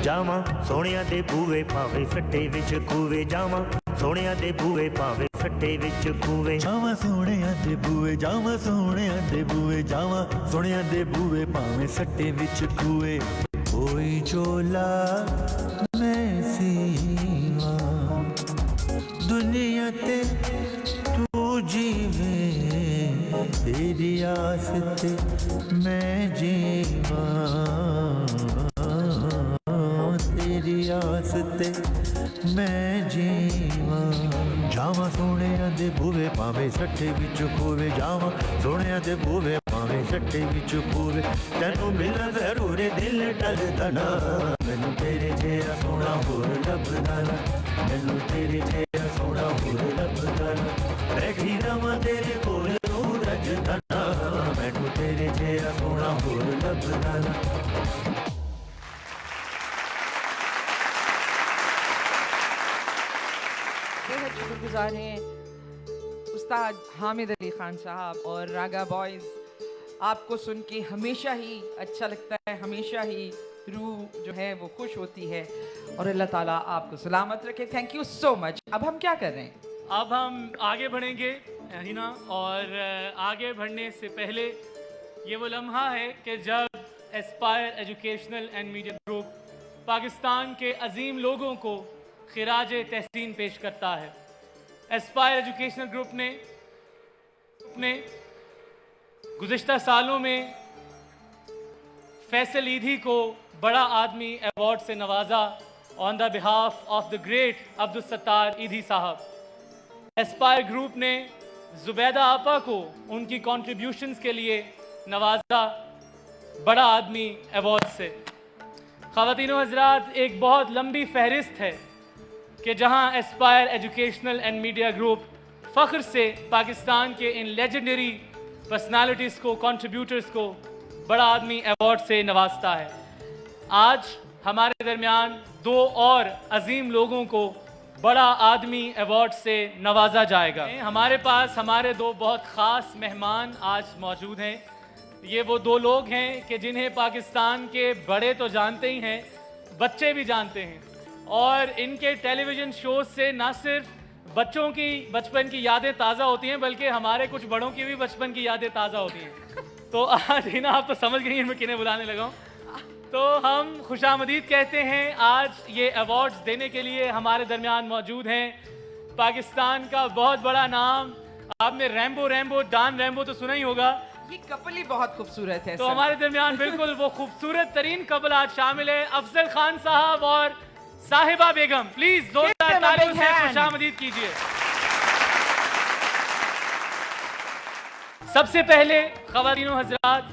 जावां सोहणिया दे बूवे भावे फट्टे विच कूवे जावां सोहणिया दे बूवे भावे फट्टे विच कूवे जावां सोहणिया दे बूवे जावां सोहणिया दे बूवे जावां सोहणिया दे बूवे भावे सट्टे विच कूवे कोई चोला मैं सीवा दुनिया ते तू जीवे तेरी आस ते मैं जीवा तेरी आस ते मैं जीवा जावा ਜਾਵਾਂ ਸੋਹਣਿਆਂ ਦੇ ਬੂਵੇ ਭਾਵੇਂ ਸੱਠੇ ਵਿੱਚ ਹੋਵੇ ਜਾਵਾਂ ਸੋਹਣਿਆਂ ਦੇ ਬੂਵੇ ਭਾਵੇਂ ਸੱਠੇ ਵਿੱਚ ਹੋਵੇ ਤੈਨੂੰ ਮਿਲਣ ਜ਼ਰੂਰ ਦਿਲ ਟਲਦਾ ਨਾ ਮੈਨੂੰ ਤੇਰੇ ਜਿਹਾ ਸੋਹਣਾ ਹੋਰ ਲੱਭਦਾ ਨਾ ਮੈਨੂੰ ਤੇਰੇ ਜਿਹਾ ਸੋਹਣਾ ਹੋਰ ਲੱਭਦਾ ਨਾ ਬੈਠੀ ਰਵਾਂ ਤੇਰੇ ਕੋਲ ਨੂੰ ਰੱਜਦਾ ਨਾ ਮੈਨੂੰ ਤੇਰੇ ਜਿਹਾ ਸੋਹਣਾ ਹੋਰ ਲੱਭਦਾ ਨਾ बेहद शुक्रगुजार हैं उस्ताद हामिद अली खान साहब और रागा बॉयज़। आपको सुन के हमेशा ही अच्छा लगता है, हमेशा ही रूह जो है वो खुश होती है और अल्लाह ताला आपको सलामत रखे। Thank you so much. अब हम क्या कर रहे हैं? अब हम आगे बढ़ेंगे हिना, और आगे बढ़ने से पहले ये वो लम्हा है कि जब Aspire educational and media group Pakistan के अजीम लोगों को खिराज तहसीन पेश करता है। एस्पायर एजुकेशनल ग्रुप ने गुज़िश्ता सालों में फैसल ईधी को बड़ा आदमी अवार्ड से नवाजा on the behalf of the great Abdul Sattar Edhi साहब। एस्पायर ग्रुप ने जुबैदा आपा को उनकी कॉन्ट्रीब्यूशंस के लिए नवाजा बड़ा आदमी अवार्ड से। ख़वातीनो हज़रात, एक बहुत लंबी फहरिस्त है कि जहां Aspire educational and media group फ़ख्र से पाकिस्तान के इन लेजेंडरी पर्सनालिटीज़ को, कंट्रीब्यूटर्स को बड़ा आदमी अवार्ड से नवाजता है। आज हमारे दरमियान दो और अजीम लोगों को बड़ा आदमी अवार्ड से नवाजा जाएगा। हमारे पास हमारे दो बहुत ख़ास मेहमान आज मौजूद हैं। ये वो दो लोग हैं कि जिन्हें पाकिस्तान के बड़े तो जानते ही हैं, बच्चे भी जानते हैं, और इनके टेलीविज़न शोज से ना सिर्फ बच्चों की बचपन की यादें ताज़ा होती हैं, बल्कि हमारे कुछ बड़ों की भी बचपन की यादें ताज़ा होती हैं। तो आज हिना, आप तो समझ गई हैं मैं किन्हें बुलाने लगा हूँ। तो हम खुशामदीद कहते हैं। आज ये अवार्ड्स देने के लिए हमारे दरमियान मौजूद हैं पाकिस्तान का बहुत बड़ा नाम। आपने रैम्बो डॉन रैम्बो तो सुना ही होगा। ये कपल ही बहुत खूबसूरत है। तो हमारे दरमियान बिल्कुल वो खूबसूरत तरीन कपल आज शामिल है, अफजल खान साहब और साहिबा बेगम। प्लीज जोरदार तालियों से खुशामदीद कीजिए। सबसे पहले ख़वातीनो हज़रात,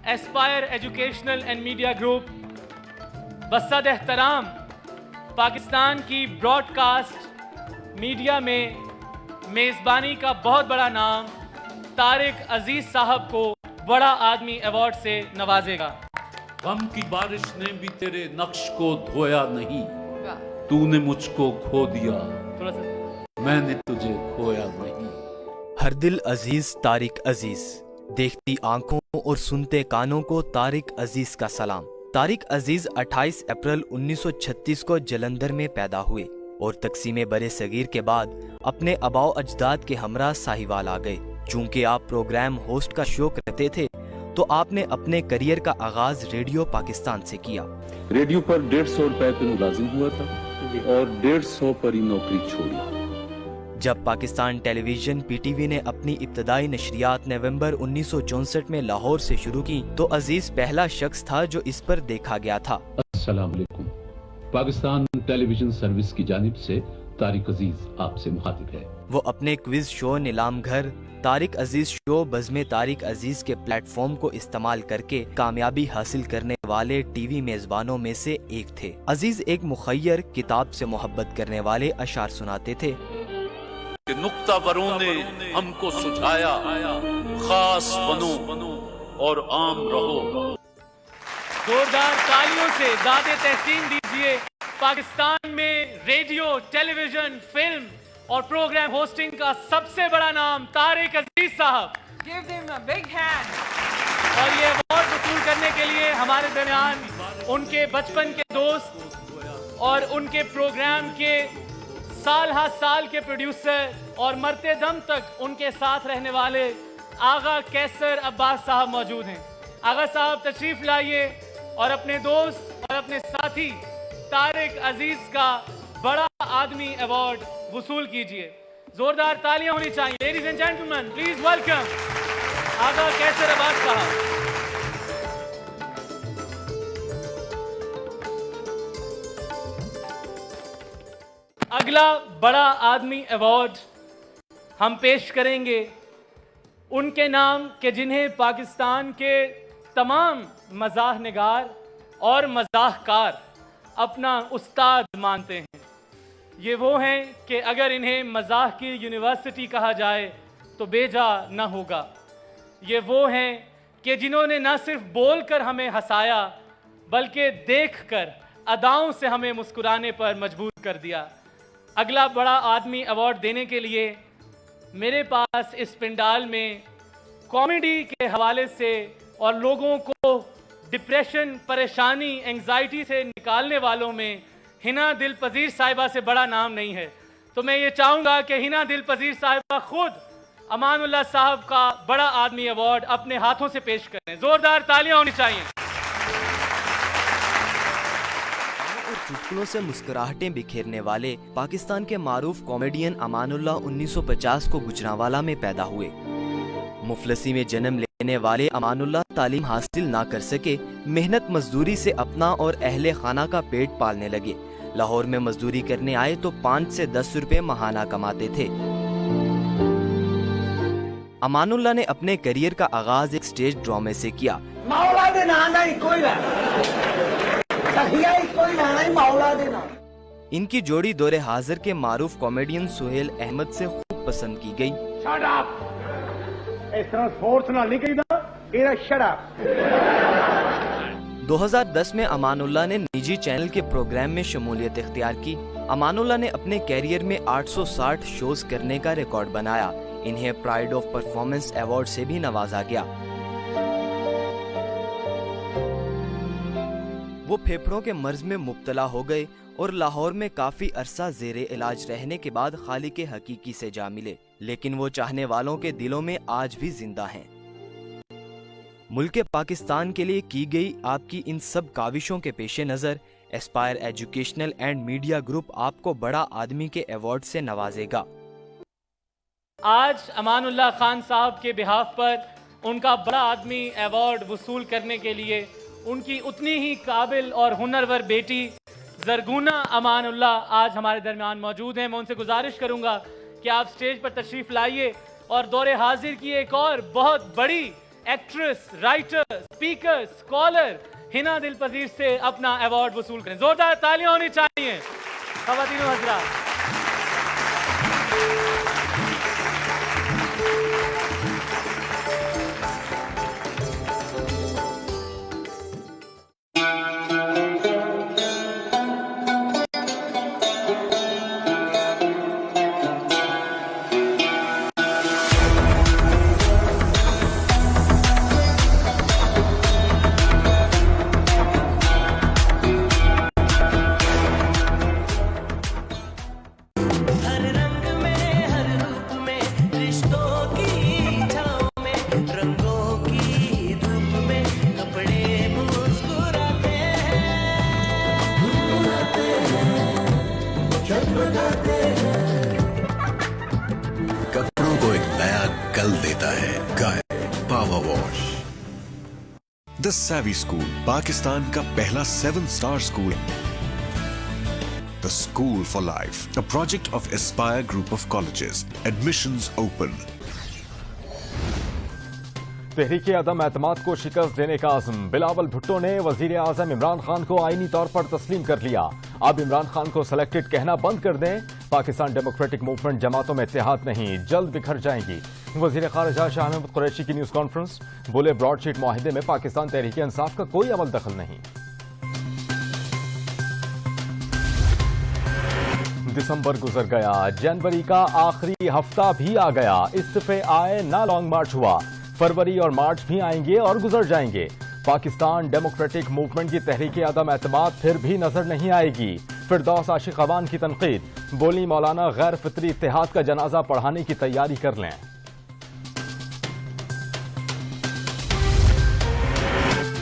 Aspire educational and media group बसद एहतराम पाकिस्तान की ब्रॉडकास्ट मीडिया में मेज़बानी का बहुत बड़ा नाम तारिक अजीज साहब को बड़ा आदमी अवार्ड से नवाजेगा। गम की बारिश ने भी तेरे नक्श को धोया नहीं, तूने मुझको खो दिया, मैंने तुझे खोया नहीं। हर दिल अजीज तारिक अजीज, देखती आंखों और सुनते कानों को तारिक अजीज का सलाम। तारिक अजीज 28 अप्रैल 1936 को जलंधर में पैदा हुए और तकसीम बरे सगीर के बाद अपने अबाओ अजदाद के हमरा साहिवाल आ गए। चूंकि आप प्रोग्राम होस्ट का शौक रखते थे तो आपने अपने करियर का आगाज रेडियो पाकिस्तान से किया। रेडियो पर 150 रुपए पे मुलाजिम हुआ था और 150 पर ही नौकरी छोड़ी। जब पाकिस्तान टेलीविजन PTV ने अपनी इब्तदाई नशरियात नवंबर 1964 में लाहौर से शुरू की तो अजीज पहला शख्स था जो इस पर देखा गया था। अस्सलाम वालेकुम। पाकिस्तान टेलीविजन सर्विस की जानिब से तारिक अजीज आपसे मुखातिब है। वो अपने क्विज शो नीलाम घर, तारिक अजीज शो, बज़्मे तारिक अजीज के प्लेटफॉर्म को इस्तेमाल करके कामयाबी हासिल करने वाले टीवी मेजबानों में से एक थे। अजीज एक मुखय्यर किताब से मोहब्बत करने वाले अशार सुनाते थे कि नुक्तावरों ने हमको सुझाया, खास बनो और आम रहो। जोरदार तालियों से दादे तहसीन दीजिए पाकिस्तान में रेडियो, टेलीविजन, फिल्म और प्रोग्राम होस्टिंग का सबसे बड़ा नाम तारिक अजीज साहब। Give them a big hand. और ये अवार्ड वसूल करने के लिए हमारे दरमियान उनके बचपन के दोस्त और उनके प्रोग्राम के साल हा साल के प्रोड्यूसर और मरते दम तक उनके साथ रहने वाले आगा कैसर अब्बास साहब मौजूद हैं। आगा साहब तशरीफ लाइए और अपने दोस्त और अपने साथी तारिक अजीज का बड़ा आदमी अवार्ड वसूल कीजिए। जोरदार तालियां होनी चाहिए। Ladies and gentleman, please welcome Agha Kaiser Abbas साहब। अगला बड़ा आदमी अवार्ड हम पेश करेंगे उनके नाम के जिन्हें पाकिस्तान के तमाम मज़ाह निगार और मज़ाहकार अपना उस्ताद मानते हैं। ये वो हैं कि अगर इन्हें मज़ाह की यूनिवर्सिटी कहा जाए तो बेजा न होगा। ये वो हैं कि जिन्होंने न सिर्फ बोलकर हमें हंसाया बल्कि देखकर अदाओं से हमें मुस्कुराने पर मजबूर कर दिया। अगला बड़ा आदमी अवार्ड देने के लिए मेरे पास इस पंडाल में कॉमेडी के हवाले से और लोगों को डिप्रेशन, परेशानी, एंजाइटी से निकालने वालों में हिना दिल पजीर साहिबा से बड़ा नाम नहीं है। तो मैं ये चाहूँगा कि हिना दिल पजीर साहिबा खुद अमानुल्लाह साहब का बड़ा आदमी अवार्ड अपने हाथों से पेश करें। जोरदार तालियां होनी चाहिए। और चुटकुलों से मुस्कुराहटें बिखेरने वाले पाकिस्तान के मारूफ कॉमेडियन अमानुल्लाह 1950 को गुजरांवाला में पैदा हुए। मुफलसी में जन्म लेने वाले अमानुल्लाह तालीम हासिल ना कर सके, मेहनत मजदूरी से अपना और अहले खाना का पेट पालने लगे। लाहौर में मजदूरी करने आए तो 5 से 10 रुपए महाना कमाते थे। अमानुल्लाह ने अपने करियर का आगाज एक स्टेज ड्रामे से किया। इनकी जोड़ी दौरे हाजिर के मारूफ कॉमेडियन सुहेल अहमद से खूब पसंद की गई। 2010 में अमानुल्लाह ने निजी चैनल के प्रोग्राम में शमूलियत इख्तियार की। अमानुल्लाह ने अपने कैरियर में 860 शोज करने का रिकॉर्ड बनाया। इन्हें प्राइड ऑफ परफॉर्मेंस अवार्ड से भी नवाजा गया। वो फेफड़ों के मर्ज में मुब्तला हो गए और लाहौर में काफी अरसा जेरे इलाज रहने के बाद खालिक हकीकी से जा मिले, लेकिन वो चाहने वालों के दिलों में आज भी जिंदा हैं। मुल्क पाकिस्तान के लिए की गई आपकी इन सब काविशों के पेश नज़र Aspire educational and media group आपको बड़ा आदमी के अवार्ड से नवाजेगा। आज अमानुल्लाह खान साहब के बिहाफ पर उनका बड़ा आदमी अवार्ड वसूल करने के लिए उनकी उतनी ही काबिल और हुनरवर बेटी जरगुना अमानुल्लाह आज हमारे दरमियान मौजूद हैं। मैं उनसे गुजारिश करूंगा कि आप स्टेज पर तशरीफ लाइए और दौरे हाजिर की एक और बहुत बड़ी actress, writer, speaker, scholar Hina दिल पजीर से अपना अवार्ड वसूल करें। जोरदार तालियां होनी चाहिए ख़वातीन व हज़रात। कपड़ों को एक नया कल देता है गाय power wash. The savvy school Pakistan का पहला seven star school, the school for life, a project of Aspire group of colleges. Admissions open. तहरीक अदम एतमाद को शिकस्त देने का आज़म। बिलावल भुट्टो ने वजीर आज़म इमरान खान को आईनी तौर पर तस्लीम कर लिया। अब इमरान खान को सिलेक्टेड कहना बंद कर दें। पाकिस्तान डेमोक्रेटिक मूवमेंट जमातों में इत्तेहाद नहीं, जल्द बिखर जाएंगी। वजीर खारजा शाह महमूद कुरैशी की न्यूज कॉन्फ्रेंस, बोले ब्रॉडशीट मुआहिदे में पाकिस्तान तहरीक इंसाफ का कोई अमल दखल नहीं। दिसंबर गुजर गया, जनवरी का आखिरी हफ्ता भी आ गया, इस्तीफे आए ना लॉन्ग मार्च हुआ। फरवरी और मार्च भी आएंगे और गुजर जाएंगे। पाकिस्तान डेमोक्रेटिक मूवमेंट की तहरीक अदम एतमाद फिर भी नजर नहीं आएगी। फिरदौस आशिक अवान की तनकीद, बोली मौलाना गैर फितरी इत्तेहाद का जनाजा पढ़ाने की तैयारी कर लें।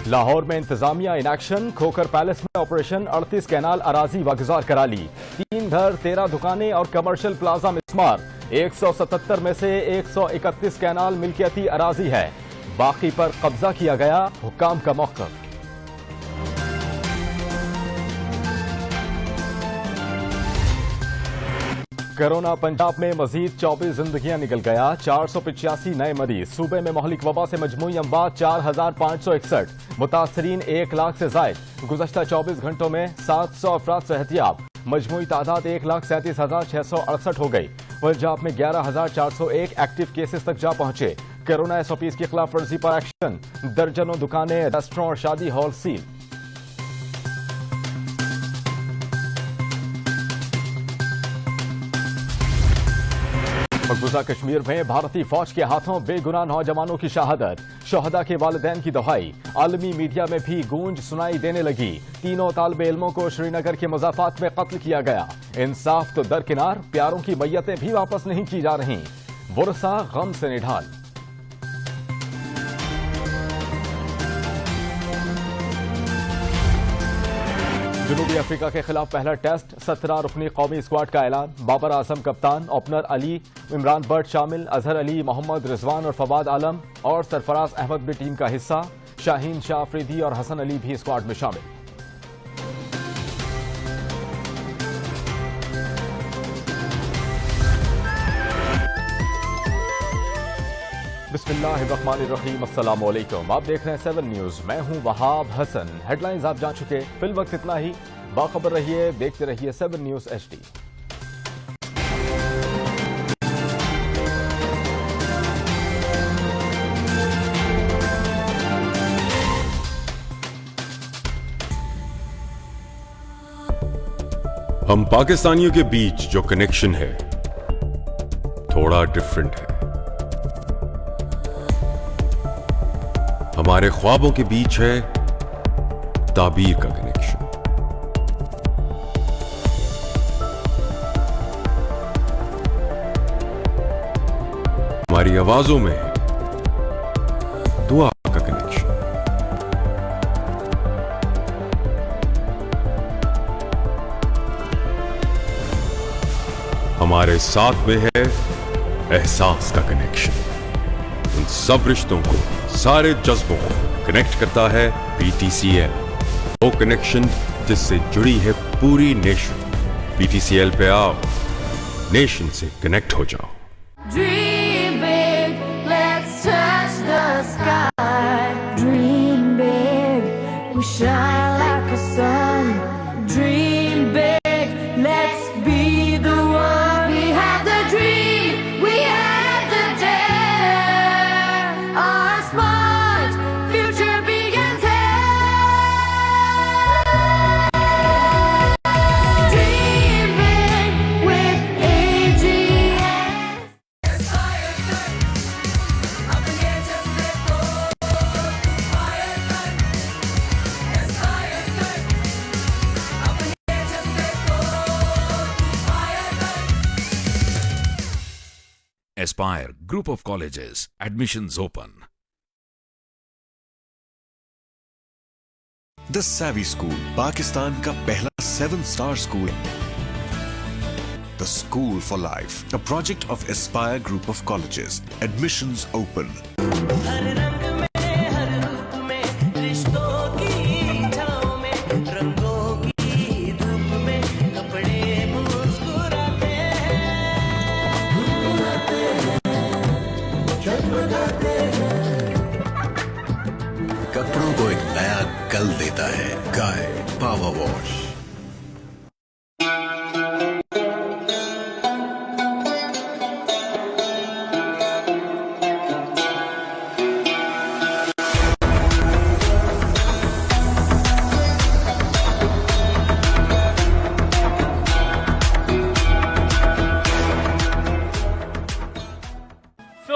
लाहौर में इंतजामिया इन एक्शन, खोखर पैलेस में ऑपरेशन 38 कैनाल अराजी वागुजार करा ली। 3 घर, 13 दुकानें और कमर्शियल प्लाजा मिसमार। 177 में से 131 कैनाल मिल्कियती अराजी है, बाकी पर कब्जा किया गया। हुक्काम का मौक़िफ़। कोरोना पंजाब में मजीद 24 जिंदगियां निकल गया। 485 नए मरीज। सूबे में मोहलिक वबा से मजमूई अमवात 4561। मुतासरीन 1 लाख से जायद। गुज़श्ता 24 घंटों में 700 अफराद सेहतियाब। मजमूई तादाद 1,37,668 हो गई। पंजाब में 11,401 एक्टिव केसेस तक जा पहुंचे। कोरोना SOPs की खिलाफ वर्जी पर एक्शन। दर्जनों दुकानें, रेस्टोरेंट और शादी हॉल सील। मकबूजा कश्मीर में भारतीय फौज के हाथों बेगुनाह नौजवानों की शहादत। शोहदा के वालिदैन की दुहाई। आलमी मीडिया में भी गूंज सुनाई देने लगी। तीनों तालिबे इल्मों को श्रीनगर के मुजाफात में कत्ल किया गया। इंसाफ तो दरकिनार, प्यारों की मैयतें भी वापस नहीं की जा रहीं। बुरसा गम से निढाल। जनूबी अफ्रीका के खिलाफ पहला टेस्ट। 17 रुकनी कौमी स्क्वाड का ऐलान। बाबर आजम कप्तान, ओपनर अली, इमरान बट शामिल। अजहर अली, मोहम्मद रिजवान और फवाद आलम और सरफराज अहमद भी टीम का हिस्सा। शाहीन शाह अफरीदी और हसन अली भी स्क्वाड में शामिल। बिस्मिल्लाहिर्रहमानिर्रहीम, अस्सलाम वालेकुम। आप देख रहे हैं 7 न्यूज। मैं हूं वहाब हसन। हेडलाइंस आप जान चुके। फिल वक्त इतना ही। बाखबर रहिए, देखते रहिए 7 न्यूज HD। हम पाकिस्तानियों के बीच जो कनेक्शन है थोड़ा डिफरेंट है। हमारे ख्वाबों के बीच है ताबीर का कनेक्शन। हमारी आवाजों में है दुआ का कनेक्शन। हमारे साथ में है एहसास का कनेक्शन। उन सब रिश्तों को, सारे जज्बों को कनेक्ट करता है PTCL। वो कनेक्शन जिससे जुड़ी है पूरी नेशन। PTCL पे आओ, नेशन से कनेक्ट हो जाओ। Dream big, let's touch the sky. Dream big, we shine like a sun. Dream big, let's be the one. We have the dream, we have the dare. Our smart future begins here. Dream big with AGS. Aspire Group of Colleges. Admissions open. The Savvy School, Pakistan का पहला 7-star स्कूल। The School for Life, a project of Aspire Group of Colleges. Admissions open. हर रंग में, हर रूप में, रिश्तों की छाँव में, रंगों की धूप में, कपड़े मुस्कुराते कपड़ों को एक नया कल देता है गाय पावर वॉश।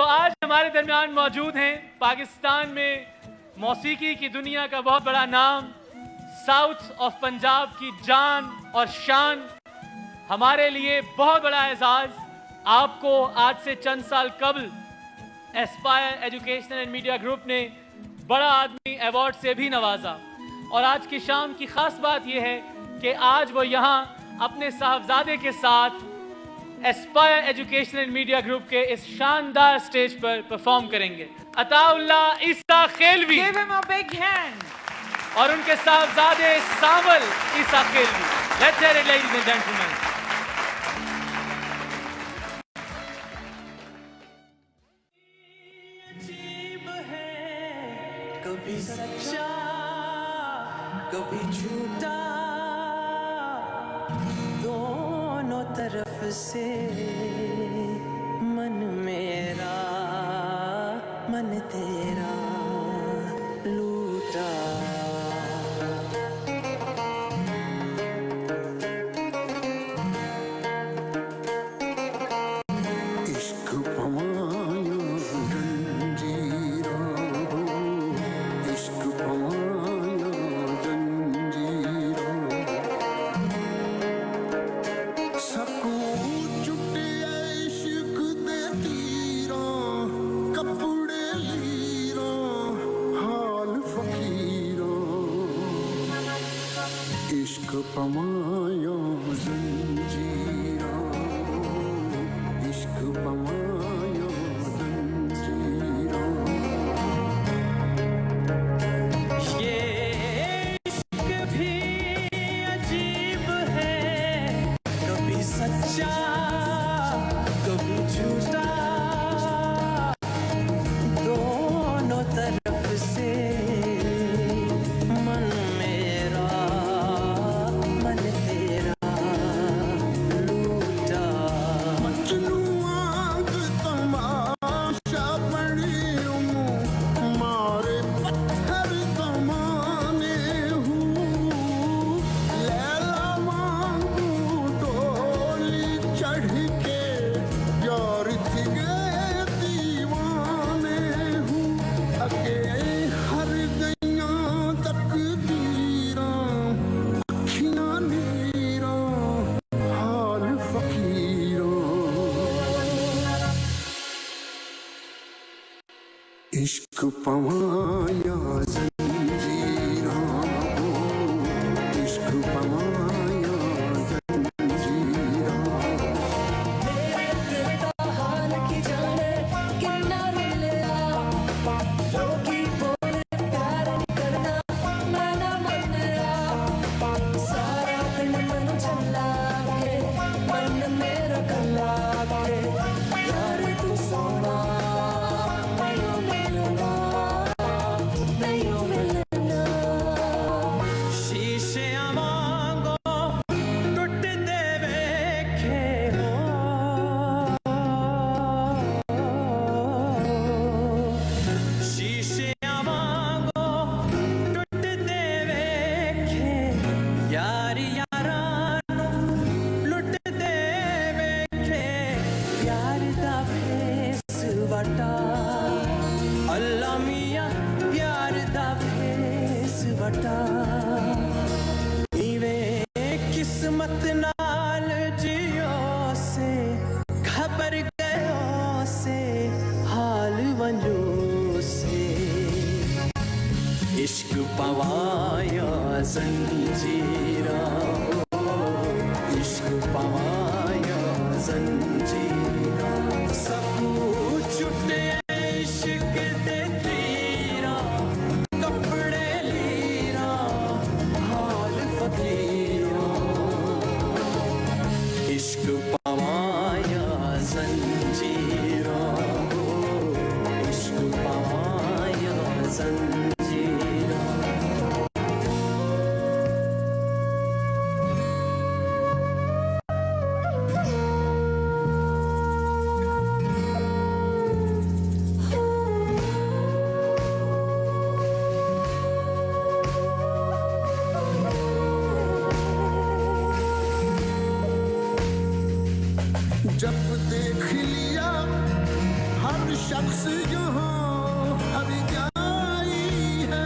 आज हमारे दरमियान मौजूद हैं पाकिस्तान में मौसीकी की दुनिया का बहुत बड़ा नाम, साउथ ऑफ पंजाब की जान और शान। हमारे लिए बहुत बड़ा एजाज। आपको आज से चंद साल कबल Aspire educational and media group ने बड़ा आदमी अवार्ड से भी नवाजा। और आज की शाम की खास बात यह है कि आज वो यहाँ अपने साहबजादे के साथ Aspire educational and media group के इस शानदार स्टेज पर परफॉर्म करेंगे। अताउल्लाह ईसा Khelvi. Give him a big hand. और उनके साहबजादे सावल ईसा Khelvi. Let's hear it, ladies and gentlemen. कभी सच्चा कभी झूठा दोनों तरफ से मन मेरा मन तेरा लूटा इश्क पवाया जंजीरा हो इश्क पवाया जंजीरा सकू चुटे इश्क दे तीरा कपड़े लीरा हाल फकीरा इश्क पवाया जंजीरा इश्क पवाया जंजीरा ये इश्क भी अजीब है कभी सच्चा कभी झूठा दोनों तरफ से मन मेरा मन तेरा लूटा मजनू आग तमाशा बड़ी मारे पत्थर जमाने हूँ लैला मांगू डोली चढ़ के यार थी गए दीवाने हूँ अके हर गईया तकदीरा अखियां नीरा हाल फकीरा इश्क पवाया जंजीरा हो इश्क पवाया जंजीरा हाल की जाने कितना मिलया लोगी बोले प्यार नहीं करना मैं ना मनया सारा दिन मन चला के मन मेरा कला के यार तू सोना नहीं मिलना नहीं मिलना शीशे मांगो टूट दे वेखे हो शीशे मांगो टूट दे वेखे यार यारां लुट दे वेखे प्यार दा भेस वटा अल्लाह मियां प्यार दा भेस वटा इवे किस्मत नाल जियो से खबर गयो से हाल वंजो से इश्क पवाया जंजीरा इश्क पवाया जंजीरा सबू छुटे इश्क दे तीरा कपड़े लीरा हाल फकीरा इश्क पवाया जंजीरा इश्क पवाया जंजीरा जब देख लिया हर शख्स यहाँ हर जाई है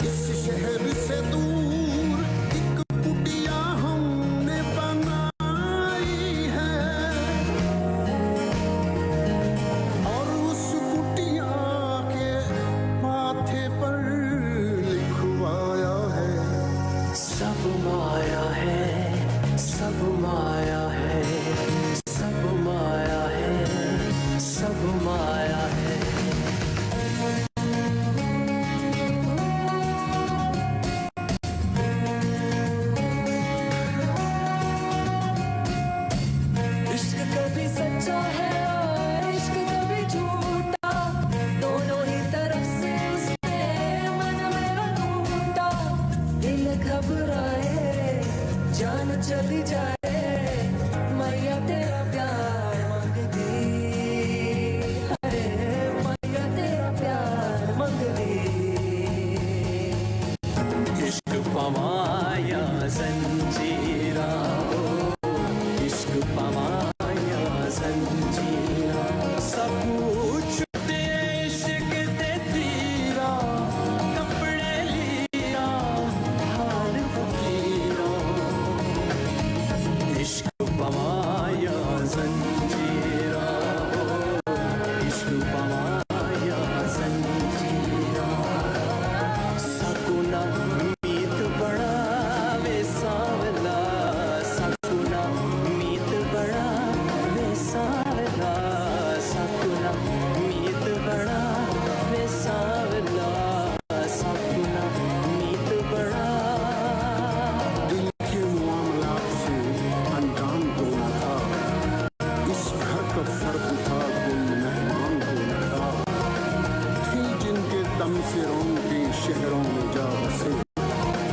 इस शहर से दूर एक कुटिया हमने बनाई है और उस कुटिया के माथे पर लिखवाया है सब माया है सब माया है सब माया है घबराए जान चली जाए मैया तेरा प्यार मांगदी अरे मैया तेरा प्यार मांगदी इश्क पवाया जंजीरा इश्क पवाया जंजीरा सब कुछ दे इश्क दे तीरा कपड़े लिया हाल फकीरा इश्क पवाया जंजीरा इश्क पवाया जंजीरा सकुना मीत बड़ा वे सावला सकुना मीत बड़ा वे सावला सकुना मीत बड़ा वे सावला सकुना मीत बड़ा दिल के मामलात से अनजान तो न था इस घर का फर्क था कोई मेहमान तो न था थी जिनके दम से रौनके शहरों में जा बसे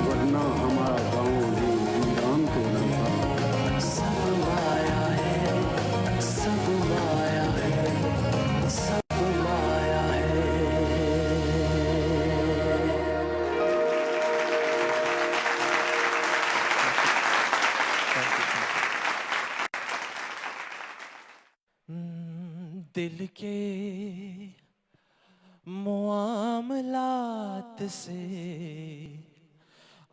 वरना हमारा गाँव भी वीरान तो न था सब माया है सब माया है सब माया है दिल के मामलात से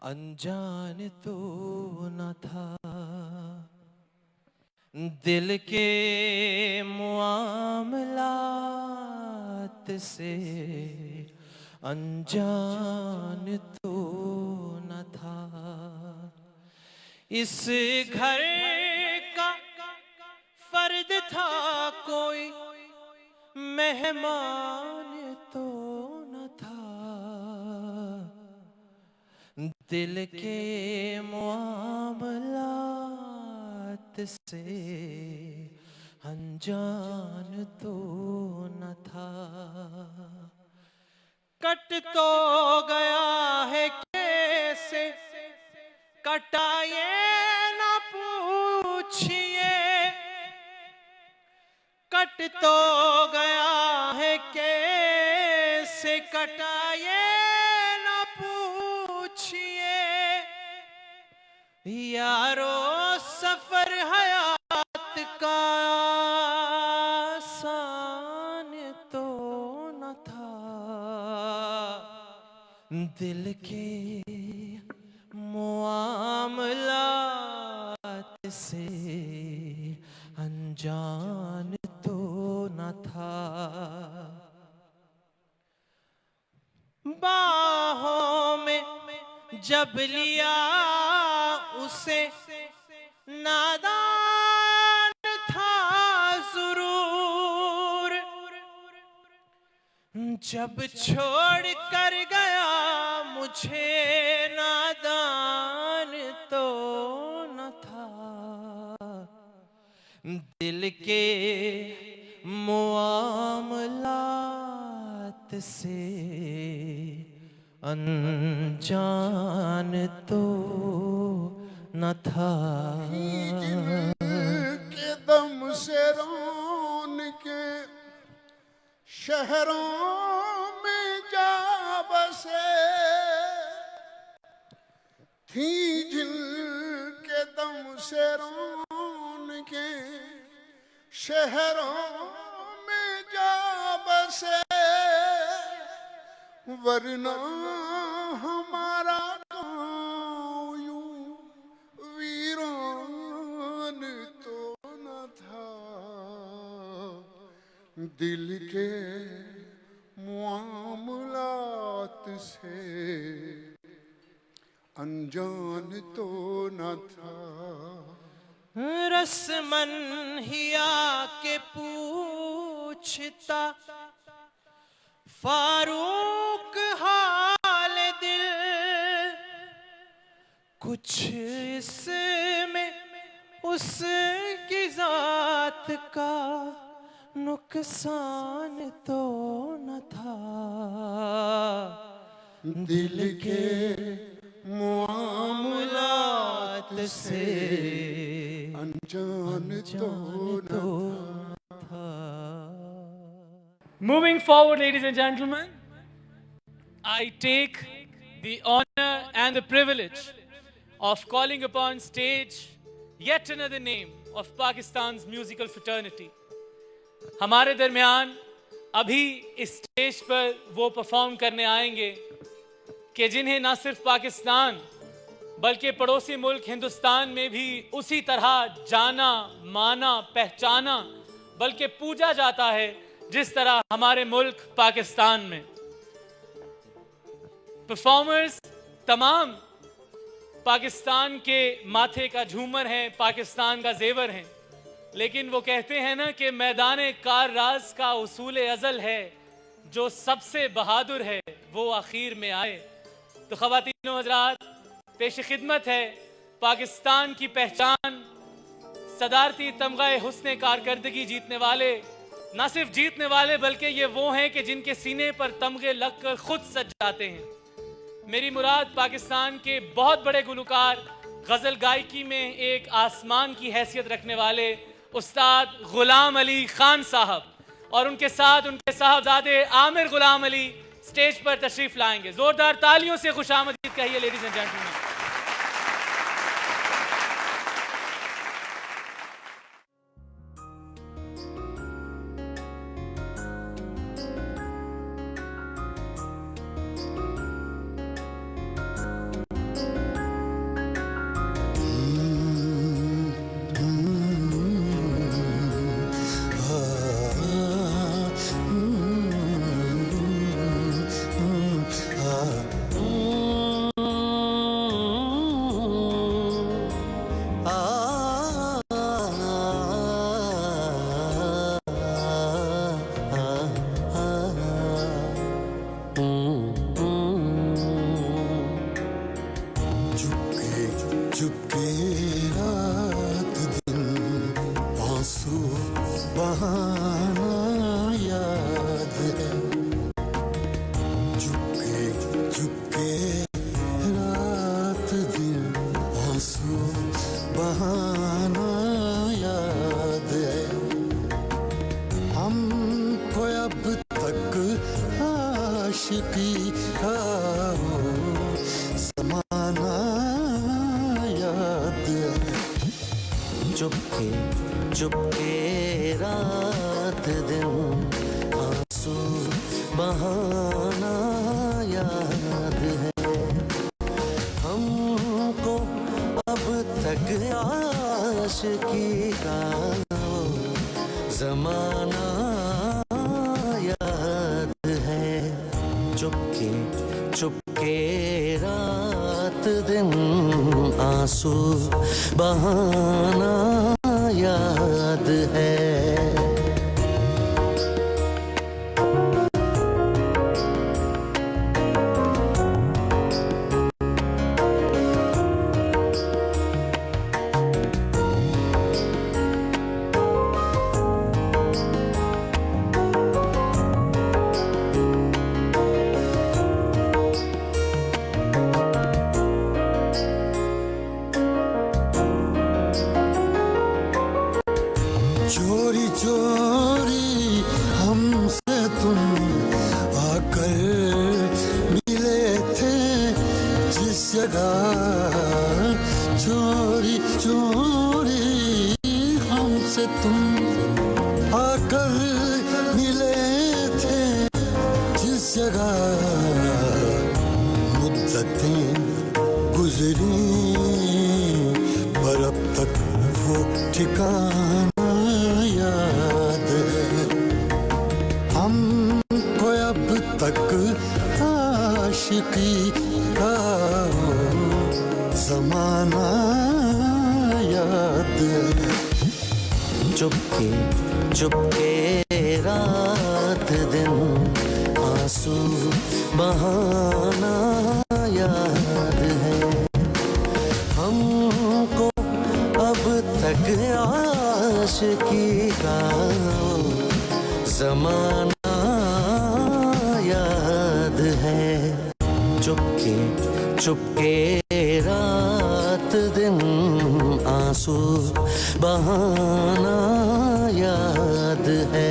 अनजान तो न था दिल के मामलात से अनजान तो न था इस घर का फर्द था कोई मेहमान तो न था दिल के मामलात से अनजान तो न था कट तो गया है कैसे कटा ये न पूछिए कट तो गया है कैसे कटा ये न पूछिए यारो सफर हयात का आसान तो न था दिल के मामलात से अनजान तो न था बाहों में जब लिया उसे नादान था जरूर जब छोड़ कर गया मुझे नादान तो न था दिल के मामलात से अनजान तो न था के दम से रौन के शहरों में जा बसे थी जिनके दम से रौन के शहरों में जा बसे वरना हमारा गाँव यूं वीरान तो न था दिल के मामलात से अनजान तो न था रसमन ही आके पूछता फारूक हाल दिल कुछ इसमें उसकी जात का नुकसान तो न था दिल के मुआमलात से अनजान तो Moving forward, ladies and gentlemen, I take the honor and the privilege of calling upon stage yet another name of Pakistan's musical fraternity. हमारे दरमियान अभी इस स्टेज पर वो परफॉर्म करने आएंगे कि जिन्हें ना सिर्फ पाकिस्तान बल्कि पड़ोसी मुल्क हिंदुस्तान में भी उसी तरह जाना, माना, पहचाना बल्कि पूजा जाता है जिस तरह हमारे मुल्क पाकिस्तान में। परफॉर्मर्स तमाम पाकिस्तान के माथे का झूमर हैं, पाकिस्तान का जेवर हैं, लेकिन वो कहते हैं ना कि मैदान कार राज का उसूल अज़ल है, जो सबसे बहादुर है वो आखिर में आए। तो ख़वातीन हज़रात, पेश खिदमत है पाकिस्तान की पहचान, सदारती तमग़े हुस्न कारकर्दगी जीतने वाले, ना सिर्फ जीतने वाले बल्कि ये वो हैं कि जिनके सीने पर तमग़े लगकर खुद सज जाते हैं। मेरी मुराद पाकिस्तान के बहुत बड़े गुलकार, गज़ल गायकी में एक आसमान की हैसियत रखने वाले उस्ताद ग़ुलाम अली खान साहब और उनके साथ उनके साहबजादे आमिर ग़ुलाम अली स्टेज पर तशरीफ लाएंगे। जोरदार तालियों से खुशामदीद कहिए लेडीज एंड जेंटलमैन। चुपके रात दिन आंसू बहाना याद है।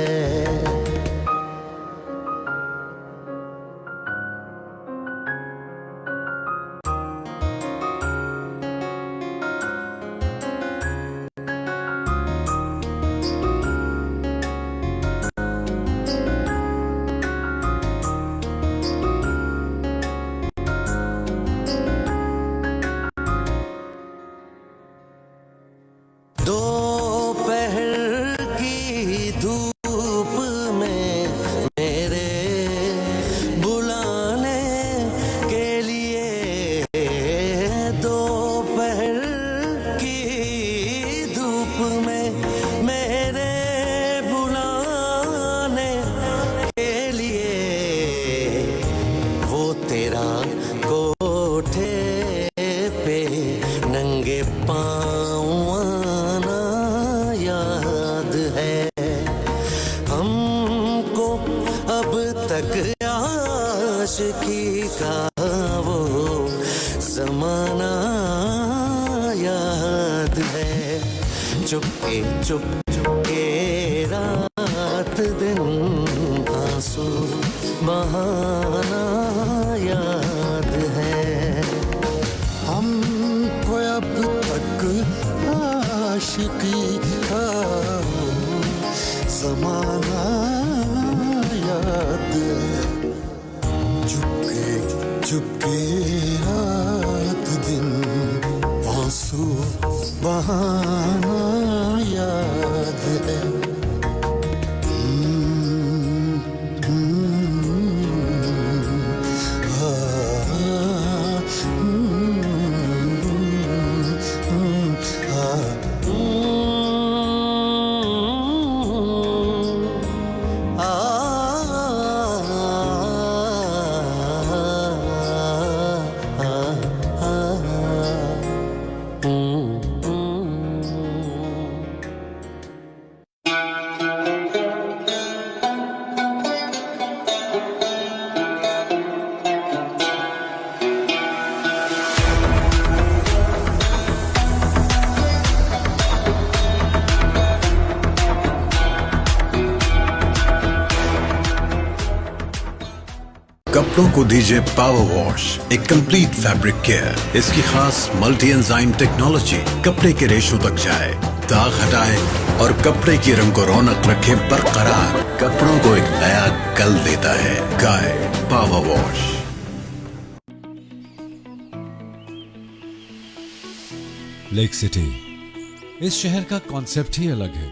दोपहर की धूप में मेरे बुलाने के लिए, दोपहर की धूप में मेरे बुलाने के लिए, वो तेरा कोठे पे नंगे पाँव आना याद है। हमको अब तक आशिकी का वो ज़माना याद है। चुपके चुप चुपके रात दिन आंसू बहाना याद है। हमको अब तक आशिकी का ज़माना याद है। चुपके चुपके रात दिन आंसू बहाना याद है। कपड़ों को दीजिए पावर वॉश, एक कंप्लीट फैब्रिक केयर। इसकी खास मल्टी एंजाइम टेक्नोलॉजी कपड़े के रेशों तक जाए, दाग हटाए और कपड़े की रंग को रौनक रखे बरकरार। कपड़ों को एक नया कल देता है गाय पावर वॉश। लेक सिटी, इस शहर का कॉन्सेप्ट ही अलग है।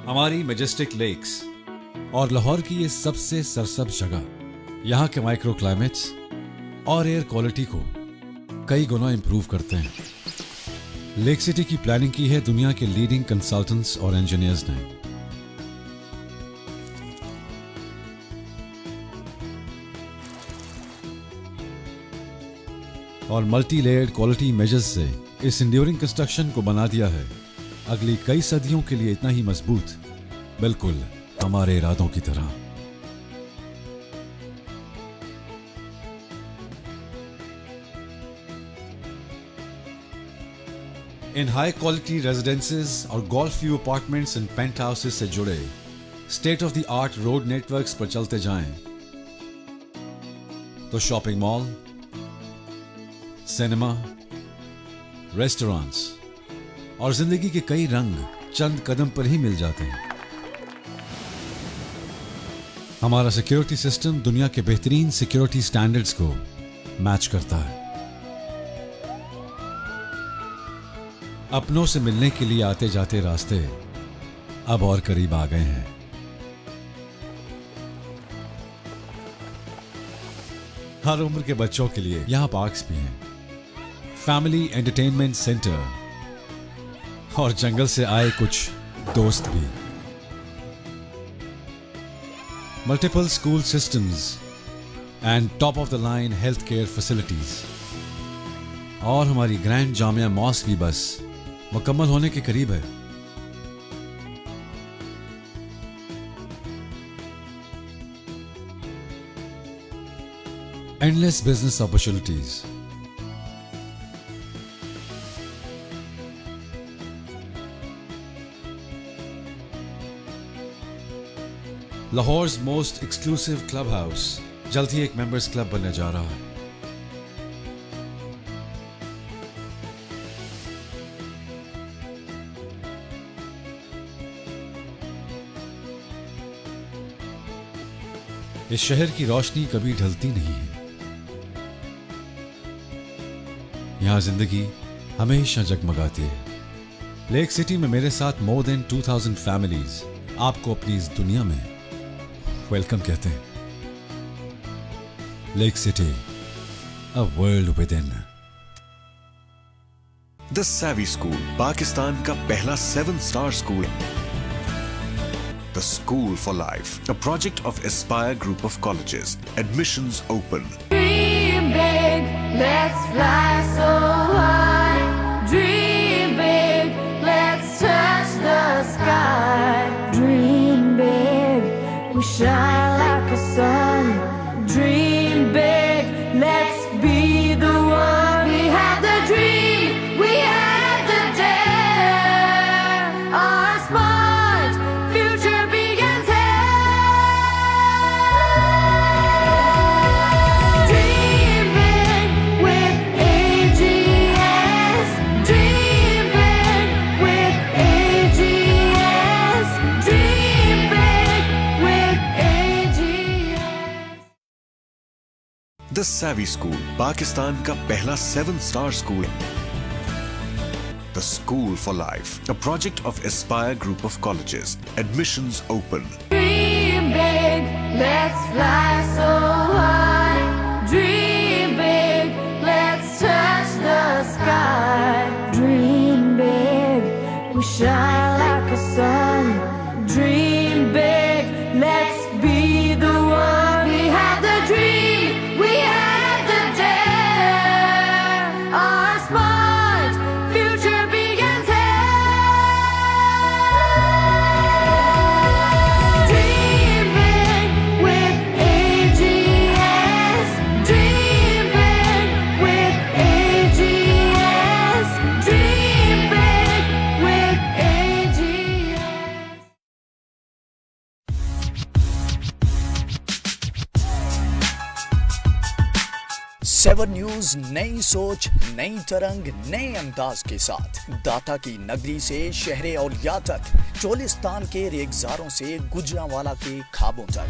हमारी मैजेस्टिक लेक्स और लाहौर की ये सबसे सरसब्ज जगह यहाँ के माइक्रो क्लाइमेट्स और एयर क्वालिटी को कई गुना इंप्रूव करते हैं। लेक सिटी की प्लानिंग की है दुनिया के लीडिंग कंसल्टेंट्स और इंजीनियर्स ने। और मल्टी लेयर्ड क्वालिटी मेजर्स से इस इंड्यूरिंग कंस्ट्रक्शन को बना दिया है अगली कई सदियों के लिए इतना ही मजबूत, बिल्कुल हमारे इरादों की तरह। इन हाई क्वालिटी रेजिडेंसेस और golf view apartments and penthouses से जुड़े state of the art road networks पर चलते जाएं तो शॉपिंग मॉल, सिनेमा, रेस्टोरेंट्स और जिंदगी के कई रंग चंद कदम पर ही मिल जाते हैं। हमारा सिक्योरिटी सिस्टम दुनिया के बेहतरीन सिक्योरिटी स्टैंडर्ड्स को मैच करता है। अपनों से मिलने के लिए आते जाते रास्ते अब और करीब आ गए हैं। हर उम्र के बच्चों के लिए यहां पार्क्स भी हैं, फैमिली एंटरटेनमेंट सेंटर और जंगल से आए कुछ दोस्त भी। Multiple school systems and top of the line health care facilities और हमारी ग्रैंड जामिया मॉस्क भी बस मुकम्मल होने के करीब है। endless business opportunities. लाहौर's most exclusive clubhouse जल्द ही एक members club बनने जा रहा है. इस शहर की रोशनी कभी ढलती नहीं है. यहां जिंदगी हमेशा जगमगाती है. लेक सिटी में मेरे साथ more than 2000 families आपको अपनी इस दुनिया में वेलकम कहते हैं. Lake city, a world within. The Savvy School, Pakistan का पहला 7-star school. The School for Life, a project of Aspire Group of Colleges. Admissions open. Dream big, let's fly so high. Dream big, let's touch the sky. Dream big, we shine like a sun. Dream big, let's be the one. We have the dream, we have the dare. Our smart future begins here. Dream big with AGS. Dream big with AGS. Dream big with AGS. The Savvy School, Pakistan का पहला 7-star school. The School for Life, a project of Aspire Group of Colleges. Admissions open. Dream big, let's fly so high. Dream big, let's touch the sky. Dream big, we shine like a sun. Dream big, let's be the one. We have the dream, we have the dare. Our smart future begins here. Dream big with AGS. Dream big with AGS. Dream big with AGS. 7 news नई सोच, नई तरंग, नए अंदाज के साथ दाता की नगरी से शहरे औलिया तक, चोलिस्तान के रेगजारों से गुजरांवाला के खाबों तक,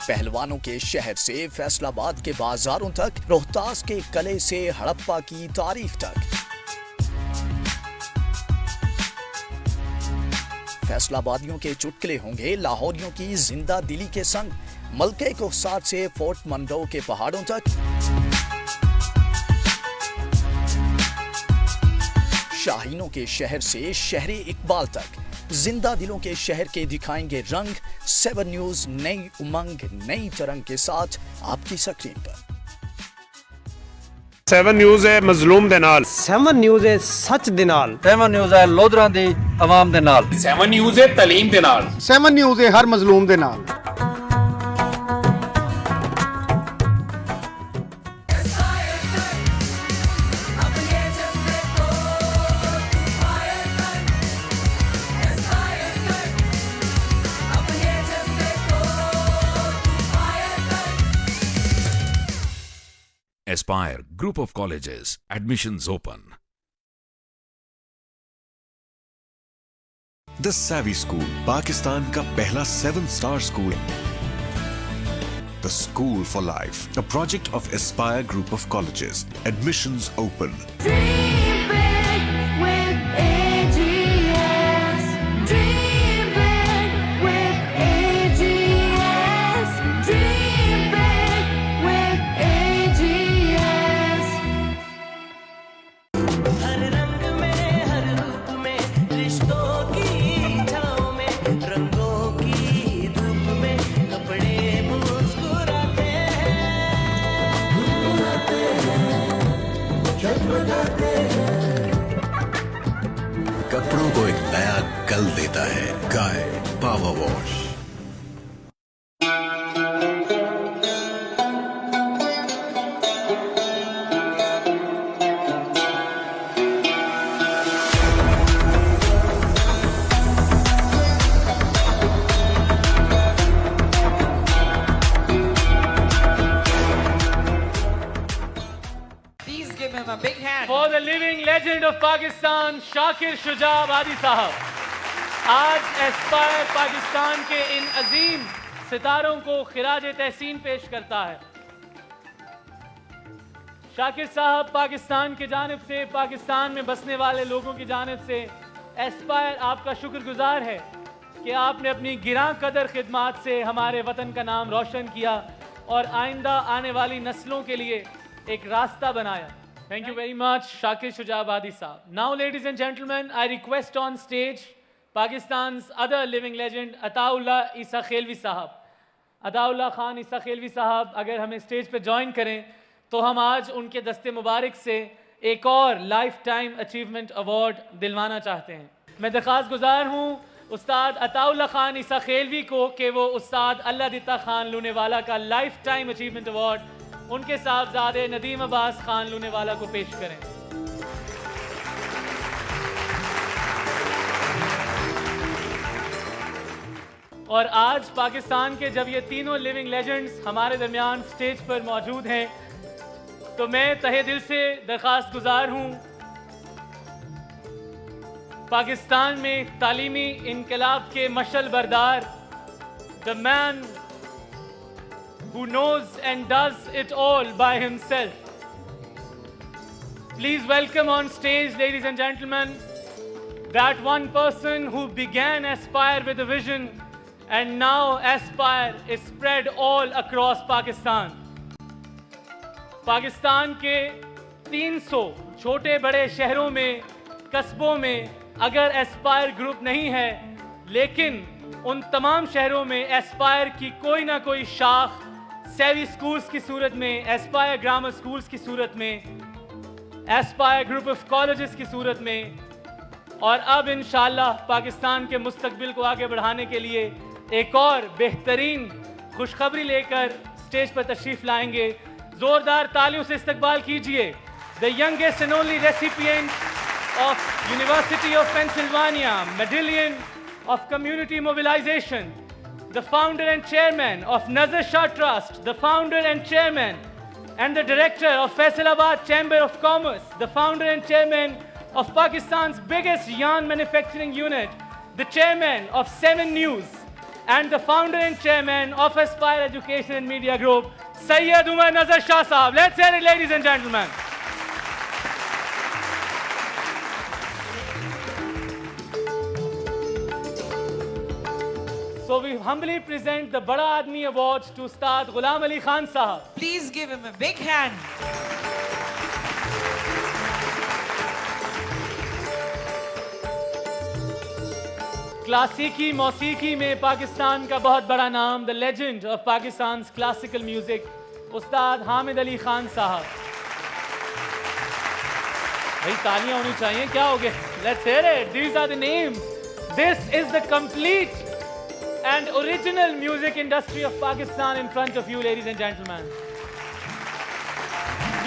पहलवानों के शहर से फैसलाबाद के बाजारों तक, रोहतास के कले से हड़प्पा की तारीख तक, फैसलाबादियों के चुटकुले होंगे लाहौरियों की जिंदा दिली के संग, मलके कोहसार से फोर्ट मनरो के पहाड़ों तक, शाहीनों के शहर से शहरे इकबाल तक, जिंदा दिलों के शहर के दिखाएंगे रंग. 7 न्यूज नई उमंग, नई तरंग के साथ आपकी स्क्रीन पर. 7 न्यूज़ है मजलूम दे नाल. 7 न्यूज़ है सच दे नाल. 7 न्यूज़ है लोधरा दी आवाम दे नाल. 7 न्यूज़ है तलीम दे नाल. 7 न्यूज़ है हर मजलूम दे नाल. Aspire Group of Colleges. Admissions open. The Savvy School, Pakistan का पहला 7-star school. The School for Life, a project of Aspire Group of Colleges. Admissions open. Dream big with AGS. Dream big with AGS. Dream big with AGS. हर रंग में हर रूप में रिश्तों की छाँव में रंगों की धूप में कपड़े मुस्कुराते कपड़ों को एक नया कल देता है गाय power wash. for the living legend of Pakistan, Shakir Shuja Abadi Sahab. आज एस्पायर पाकिस्तान के इन अजीम सितारों को खिराज तहसीन पेश करता है। शाकिर साहब पाकिस्तान की जानिब से, पाकिस्तान में बसने वाले लोगों की जानिब से एस्पायर आपका शुक्रगुजार है कि आपने अपनी गिरां कदर खिदमात से हमारे वतन का नाम रोशन किया और आइंदा आने वाली नस्लों के लिए एक रास्ता बनाया। Thank you very much, Shakir Shuja Abadi Sahab. Now, ladies and gentlemen, I request on stage Pakistan's other living legend, Ataullah Isa Khelvi Sahab. Ataullah Khan Isa Khelvi Sahab, अगर हमें स्टेज पे ज्वाइन करें तो हम आज उनके दस्ते मुबारक से एक और लाइफ टाइम अचीवमेंट अवार्ड दिलवाना चाहते हैं। मैं दरख्वास्त गुजार हूँ उस्ताद अताउल्ला खान ईसा खेलवी को कि वो उस्ताद अल्लाह दिता खान लूनेवाला का लाइफ टाइम अचीवमेंट अवार्ड उनके साहबजादे नदीम अब्बास खान लूनेवाला को पेश करें। और आज पाकिस्तान के जब ये तीनों लिविंग लेजेंड्स हमारे दरमियान स्टेज पर मौजूद हैं तो मैं तहे दिल से दरख्वास्त गुजार हूँ पाकिस्तान में तालीमी इनकलाब के मशल बरदार, the man who knows and does it all by himself. Please welcome on stage, ladies and gentlemen, that one person who began Aspire with a vision and now Aspire is spread all across Pakistan. Pakistan के 300 छोटे बड़े शहरों में, कस्बों में अगर Aspire group नहीं है, लेकिन उन तमाम शहरों में एस्पायर की कोई ना कोई शाख सेवी स्कूल्स की सूरत में, एस्पायर ग्रामर स्कूल्स की सूरत में, एस्पायर ग्रुप ऑफ कॉलेजेस की सूरत में, और अब इंशाअल्लाह पाकिस्तान के मुस्तकबिल को आगे बढ़ाने के लिए एक और बेहतरीन खुशखबरी लेकर स्टेज पर तशरीफ लाएंगे। जोरदार तालियों से इस्तकबाल कीजिए the youngest and only recipient of University of Pennsylvania medallion of community mobilisation, the founder and chairman of Nazar Shah Trust, the founder and chairman and the director of Faisalabad Chamber of Commerce, the founder and chairman of Pakistan's biggest yarn manufacturing unit, the chairman of 7 News, and the founder and chairman of Aspire Education and Media Group, Sayyid Umar Nazar Shah Sahab. Let's hear it, ladies and gentlemen. So we humbly present the Bada Admi Award to Ustad Ghulam Ali Khan Sahab. Please give him a big hand. क्लासिकी मौसीकी में पाकिस्तान का बहुत बड़ा नाम, the legend of Pakistan's classical music, उस्ताद हामिद अली खान साहब। भाई तालियां होनी चाहिए, क्या हो गया? Let's hear it. These are the names. This is the complete and original music industry of Pakistan in front of you, ladies and gentlemen.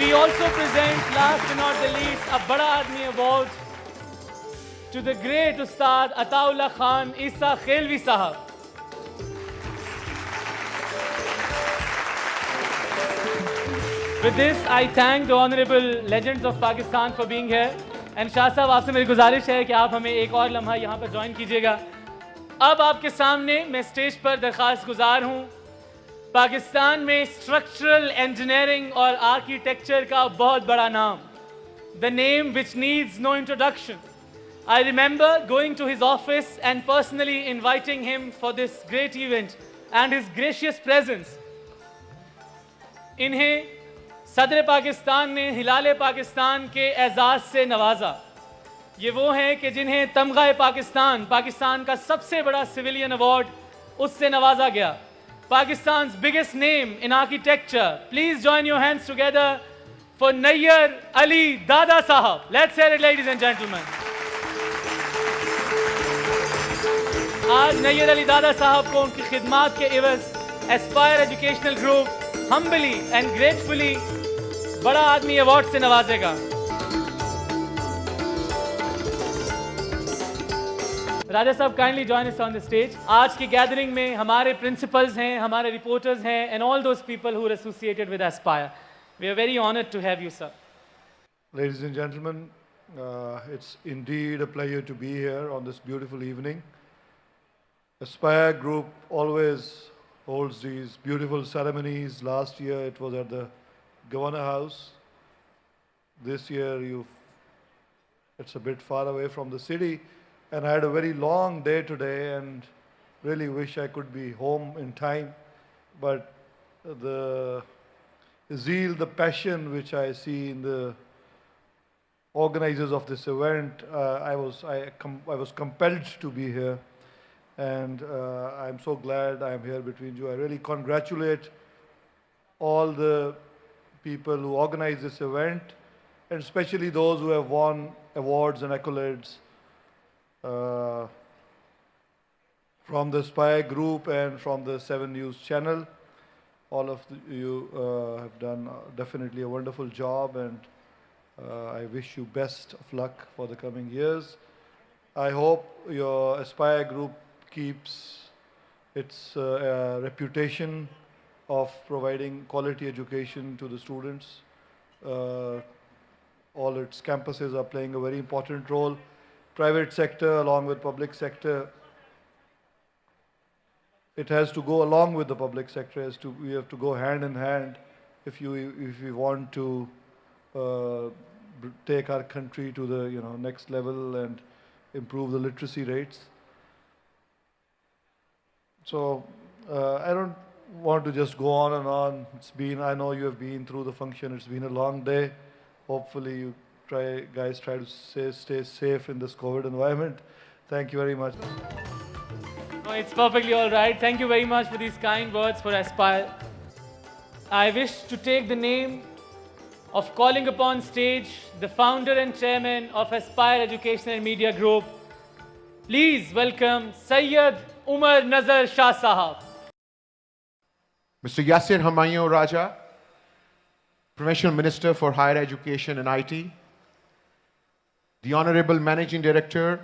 We also present, last but not the least, a Bada Admi Award to the great Ustad Ataullah Khan Isa Khelvi Sahab. With this, I thank the honorable legends of Pakistan for being here. And Shah Sahab, आपसे मेरी गुजारिश है कि आप हमें एक और लम्हा यहाँ पर ज्वाइन कीजिएगा। अब आपके सामने मैं स्टेज पर दरख्वास्त गुजार हूँ पाकिस्तान में स्ट्रक्चरल इंजीनियरिंग और आर्किटेक्चर का बहुत बड़ा नाम, the name which needs no introduction. I remember going to his office and personally inviting him for this great event and his gracious presence. इन्हें सदर पाकिस्तान ने हिलाले पाकिस्तान के एजाज़ से नवाजा। ये वो हैं कि जिन्हें तमगा पाकिस्तान, पाकिस्तान का सबसे बड़ा सिविलियन अवार्ड, उससे नवाजा गया। Pakistan's biggest name in architecture. Please join your hands together for Nayyar Ali Dada Sahab. Let's hear it, ladies and gentlemen. आज नैयर अली दादा साहब को उनकी खिदमात के एवज Aspire educational group humbly and gratefully बड़ा आदमी अवार्ड से नवाजेगा। राजा साहब kindly join us on the stage. आज की गैदरिंग में हमारे प्रिंसिपल्स हैं, हमारे रिपोर्टर्स हैं, and all those people who are associated with Aspire. We are very honoured to have you sir. Ladies and gentlemen, it's indeed a pleasure to be here on this beautiful evening. Aspire Group always holds these beautiful ceremonies. Last year it was at the Governor House. This year it's a bit far away from the city, and I had a very long day today and really wish I could be home in time. But the zeal, the passion which I see in the organizers of this event, I was compelled to be here, and I'm so glad I'm here between you. I really congratulate all the people who organize this event, and especially those who have won awards and accolades from the Aspire Group and from the 7 News channel. All of you have done definitely a wonderful job, and I wish you best of luck for the coming years. I hope your Aspire Group keeps its reputation of providing quality education to the students. All its campuses are playing a very important role. Private sector along with public sector, it has to go along with the public sector. We have to go hand in hand if we want to take our country to the next level and improve the literacy rates. So I don't want to just go on and on. I know you have been through the function. It's been a long day. Hopefully you guys try to stay safe in this COVID environment. Thank you very much. No, it's perfectly all right. Thank you very much for these kind words for Aspire. I wish to take the name of calling upon stage the founder and chairman of Aspire Education and Media Group. Please welcome Sayyid Umar Nazar Shah Sahab. Mr. Yasir Humayun Raja, Provincial Minister for Higher Education and IT, the Honorable Managing Director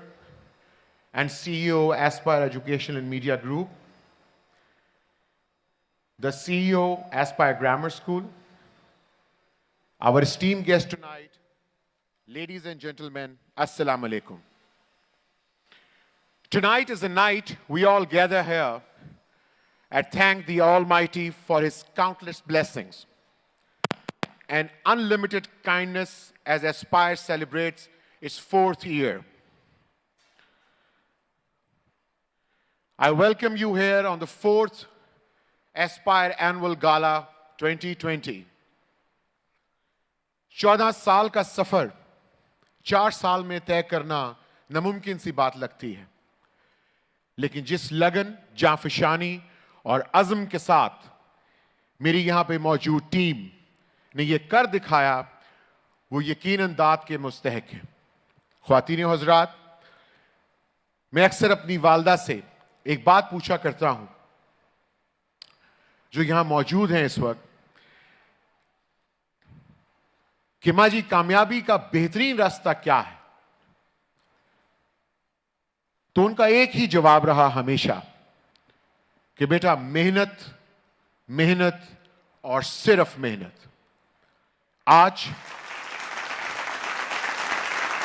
and CEO Aspire Education and Media Group, the CEO Aspire Grammar School, our esteemed guest tonight, ladies and gentlemen, Assalamu Alaikum. Tonight is a night we all gather here and thank the Almighty for His countless blessings and unlimited kindness as Aspire celebrates its 4th year. I welcome you here on the 4th Aspire Annual Gala 2020. 14 साल का सफर 4 साल में तय करना नामुमकिन सी बात लगती है, लेकिन जिस लगन, जांफशानी और अज़्म के साथ मेरी यहां पे मौजूद टीम ने ये कर दिखाया, वो यकीनन दाद के मुस्तहक है। ख्वातीन और हज़रात, मैं अक्सर अपनी वालदा से एक बात पूछा करता हूं, जो यहां मौजूद हैं इस वक्त, कि मां जी कामयाबी का बेहतरीन रास्ता क्या है? तो उनका एक ही जवाब रहा हमेशा कि बेटा मेहनत, मेहनत और सिर्फ मेहनत। आज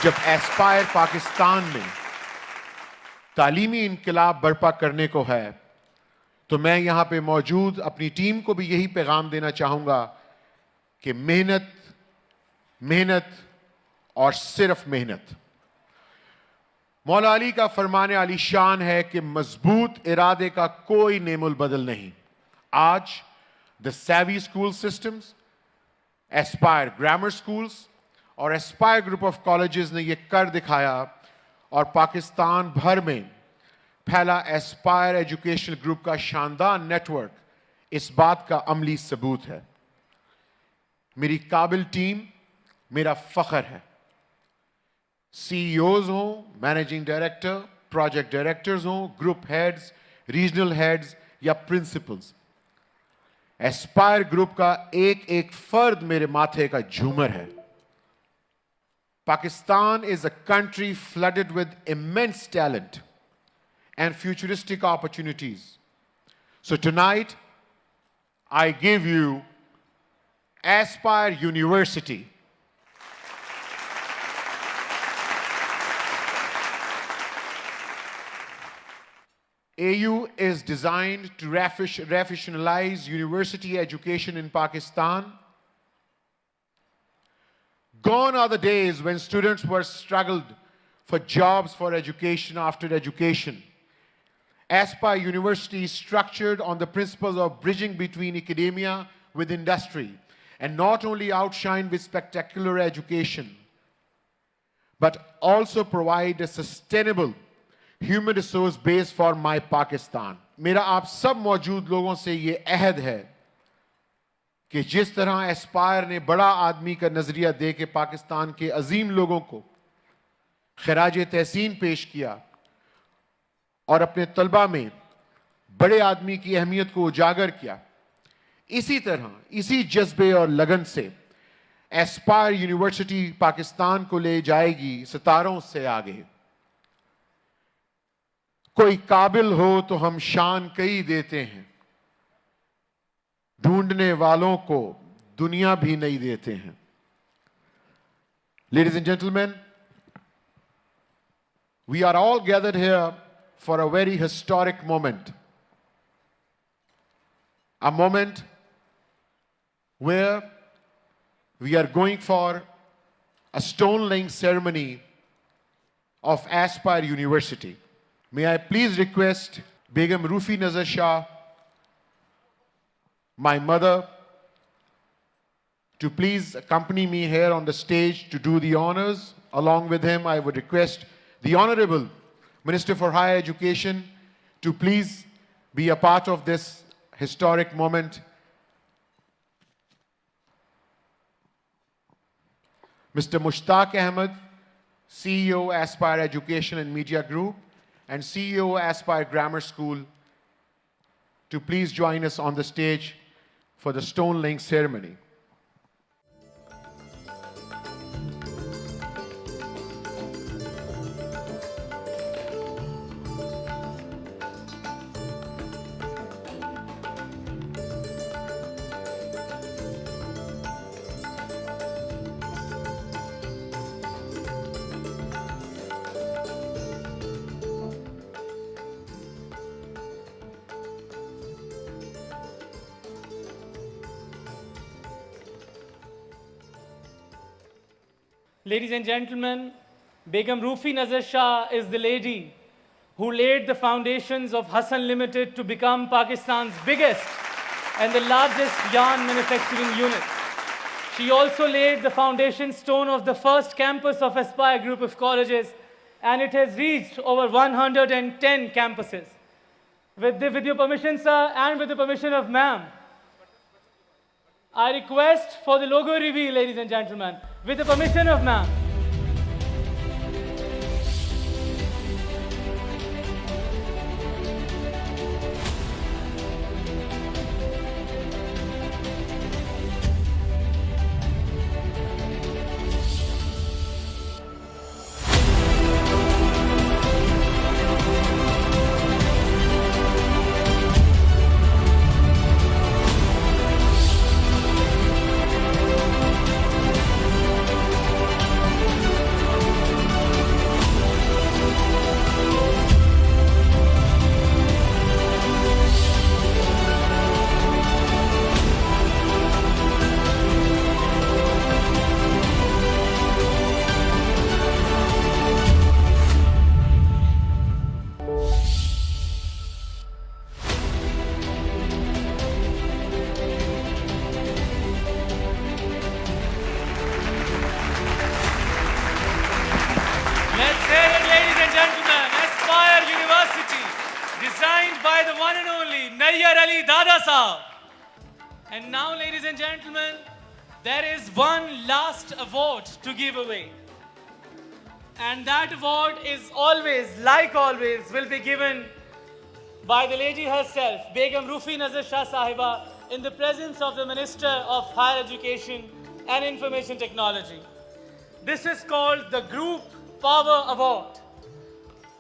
जब एस्पायर पाकिस्तान में तालीमी इनकलाब बर्पा करने को है, तो मैं यहां पे मौजूद अपनी टीम को भी यही पैगाम देना चाहूंगा कि मेहनत, मेहनत और सिर्फ मेहनत। मौला अली का फरमाने आली शान है कि मजबूत इरादे का कोई नेमुल बदल नहीं। आज the savvy school systems, Aspire grammar schools और एस्पायर ग्रुप ऑफ कॉलेजेस ने यह कर दिखाया और पाकिस्तान भर में फैला एस्पायर एजुकेशनल ग्रुप का शानदार नेटवर्क इस बात का अमली सबूत है। मेरी काबिल टीम मेरा फख्र है। CEOs हों, मैनेजिंग डायरेक्टर, प्रोजेक्ट डायरेक्टर्स हों, ग्रुप हेड्स, रीजनल हेड्स या प्रिंसिपल्स, एस्पायर ग्रुप का एक एक फर्द मेरे माथे का झूमर है। Pakistan is a country flooded with immense talent and futuristic opportunities. So tonight, I give you Aspire University. AU is designed to rationalize university education in Pakistan. Gone are the days when students were struggled for jobs, for education after education. Aspire University is structured on the principles of bridging between academia with industry, and not only outshine with spectacular education, but also provide a sustainable human resource base for my Pakistan. मेरा आप सब मौजूद लोगों से ये अहद है कि जिस तरह एस्पायर ने बड़ा आदमी का नजरिया दे के पाकिस्तान के अजीम लोगों को खराज तहसीन पेश किया और अपने तलबा में बड़े आदमी की अहमियत को उजागर किया, इसी तरह इसी जज्बे और लगन से एस्पायर यूनिवर्सिटी पाकिस्तान को ले जाएगी सितारों से आगे। कोई काबिल हो तो हम शान कई देते हैं, ढूंढने वालों को दुनिया भी नहीं देते हैं। Ladies and gentlemen, we are all gathered here for a very historic moment. A moment where we are going for a stone laying ceremony of Aspire University. May I please request Begum Rufi Nazar Shah, my mother, to please accompany me here on the stage to do the honors. Along with him, I would request the Honorable Minister for Higher Education to please be a part of this historic moment. Mr. Mushtaq Ahmed, CEO Aspire Education and Media Group and CEO Aspire Grammar School, to please join us on the stage for the stone laying ceremony. Ladies and gentlemen, Begum Rufi Nazar Shah is the lady who laid the foundations of Hassan Limited to become Pakistan's biggest and the largest yarn manufacturing unit. She also laid the foundation stone of the first campus of Aspire Group of Colleges, and it has reached over 110 campuses. With your permission, sir, and with the permission of ma'am, I request for the logo reveal, ladies and gentlemen, with the permission of ma'am. Designed by the one and only Nayyar Ali Dada Saab. And now, ladies and gentlemen, there is one last award to give away. And that award is always, like always, will be given by the lady herself, Begum Rufi Nazar Shah Sahiba, in the presence of the Minister of Higher Education and Information Technology. This is called the Group Power Award,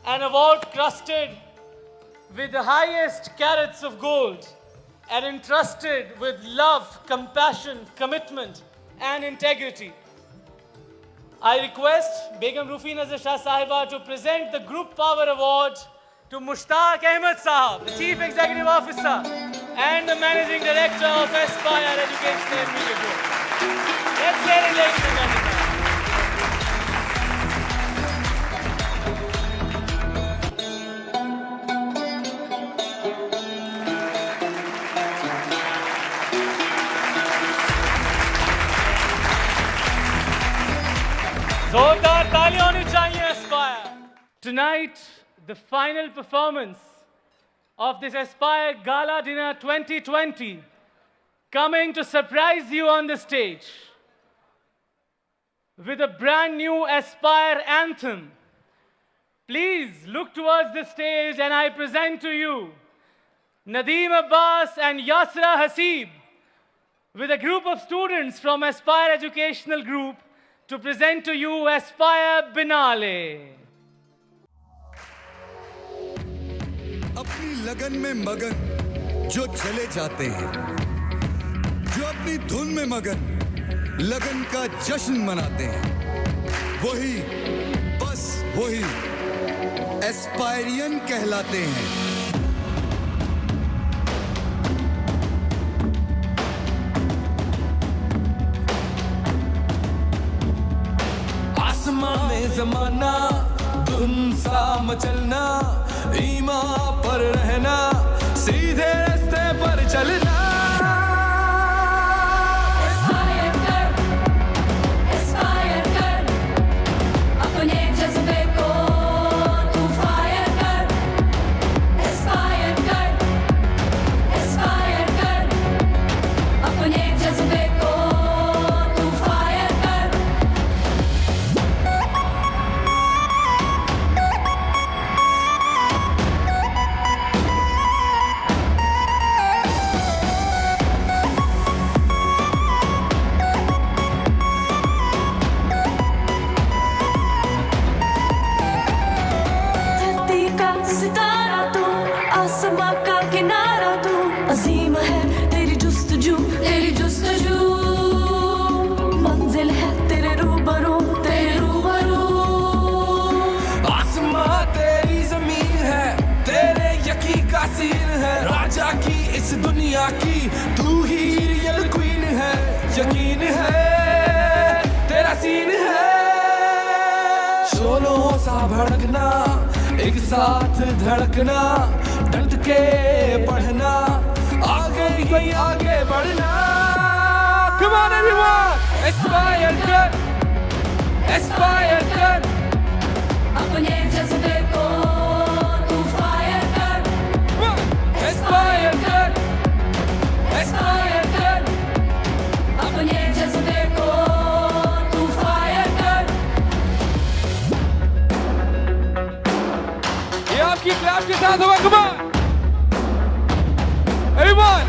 an award crusted with the highest carats of gold and entrusted with love, compassion, commitment and integrity. I request Begum Rufi Nazar Shah Sahiba to present the Group Power Award to Mushtaq Ahmed Sahab, the Chief Executive Officer and the Managing Director of Aspire Education and Media Group. Let's hear it, ladies and gentlemen. जोरदार तालियां होनी चाहिए Aspire. Tonight, the final performance of this Aspire Gala Dinner 2020, coming to surprise you on the stage with a brand new Aspire anthem. Please look towards the stage and I present to you Nadeem Abbas and Yasra Hasib with a group of students from Aspire Educational Group to present to you Aspire Binale. अपनी लगन में मगन जो चले जाते हैं, जो अपनी धुन में मगन लगन का जश्न मनाते हैं, वही बस वही एस्पायरियन कहलाते हैं। आसमां में जमाना धुन सा मचलना, ईमान पर रहना, सीधे रास्ते पर चलना। Aspire कर, अपने जज्बे को तू फायर कर। Aspire कर, अपने जज्बे को तू फायर कर। धरती का सितारा तू, आसमां का किनारा तू, अजीम है तेरी जुस्तजू, तेरी जुस्तजू। मंजिल है तेरे रूबरू, तेरे रूबरू। आसमां तेरी जमीन है, तेरे यकीन का सीन है, राजा की इस दुनिया की तू ही रियल क्वीन है। यकीन है तेरा सीन है, शोलों सा भड़कना, एक साथ धड़कना, डट के पढ़ना, आगे ही आगे बढ़ना। Come on everyone, aspire कर, aspire कर, अपने जज्बे को तू फायर कर। aspire कर, aspire कर, अपने जज्बे को तू फायर कर। ये आपकी क्लैप के साथ होगा। Come on everyone,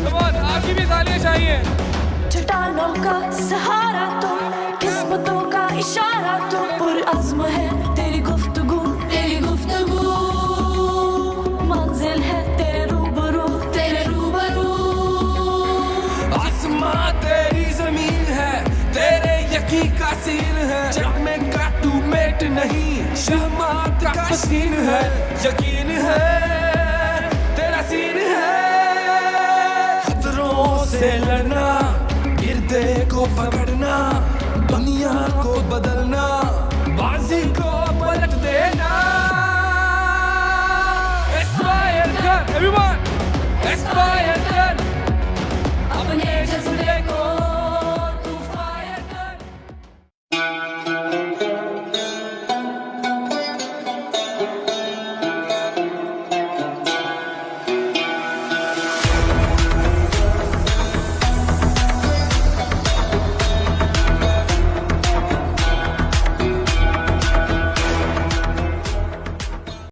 come on, आपकी भी तालियां चाहिए। चट्टानों का सहारा तुम, किस्मतों का इशारा तुम, पुरअज़्म है तेरी गुफ्तगू, तेरी गुफ्तगू। मंजिल है तेरे रूबरू, तेरे रूबरू। आसमां तेरी जमीन है, तेरे यकीन का सीन है, जग में काटू मेट नहीं, शहमात का सीन है। यकीन है तेरा सीन है, खतरों से लड़ना, गिरते को पकड़ना, दुनिया को बदलना, बाजी को पलट देना। Aspire कर everyone, aspire कर।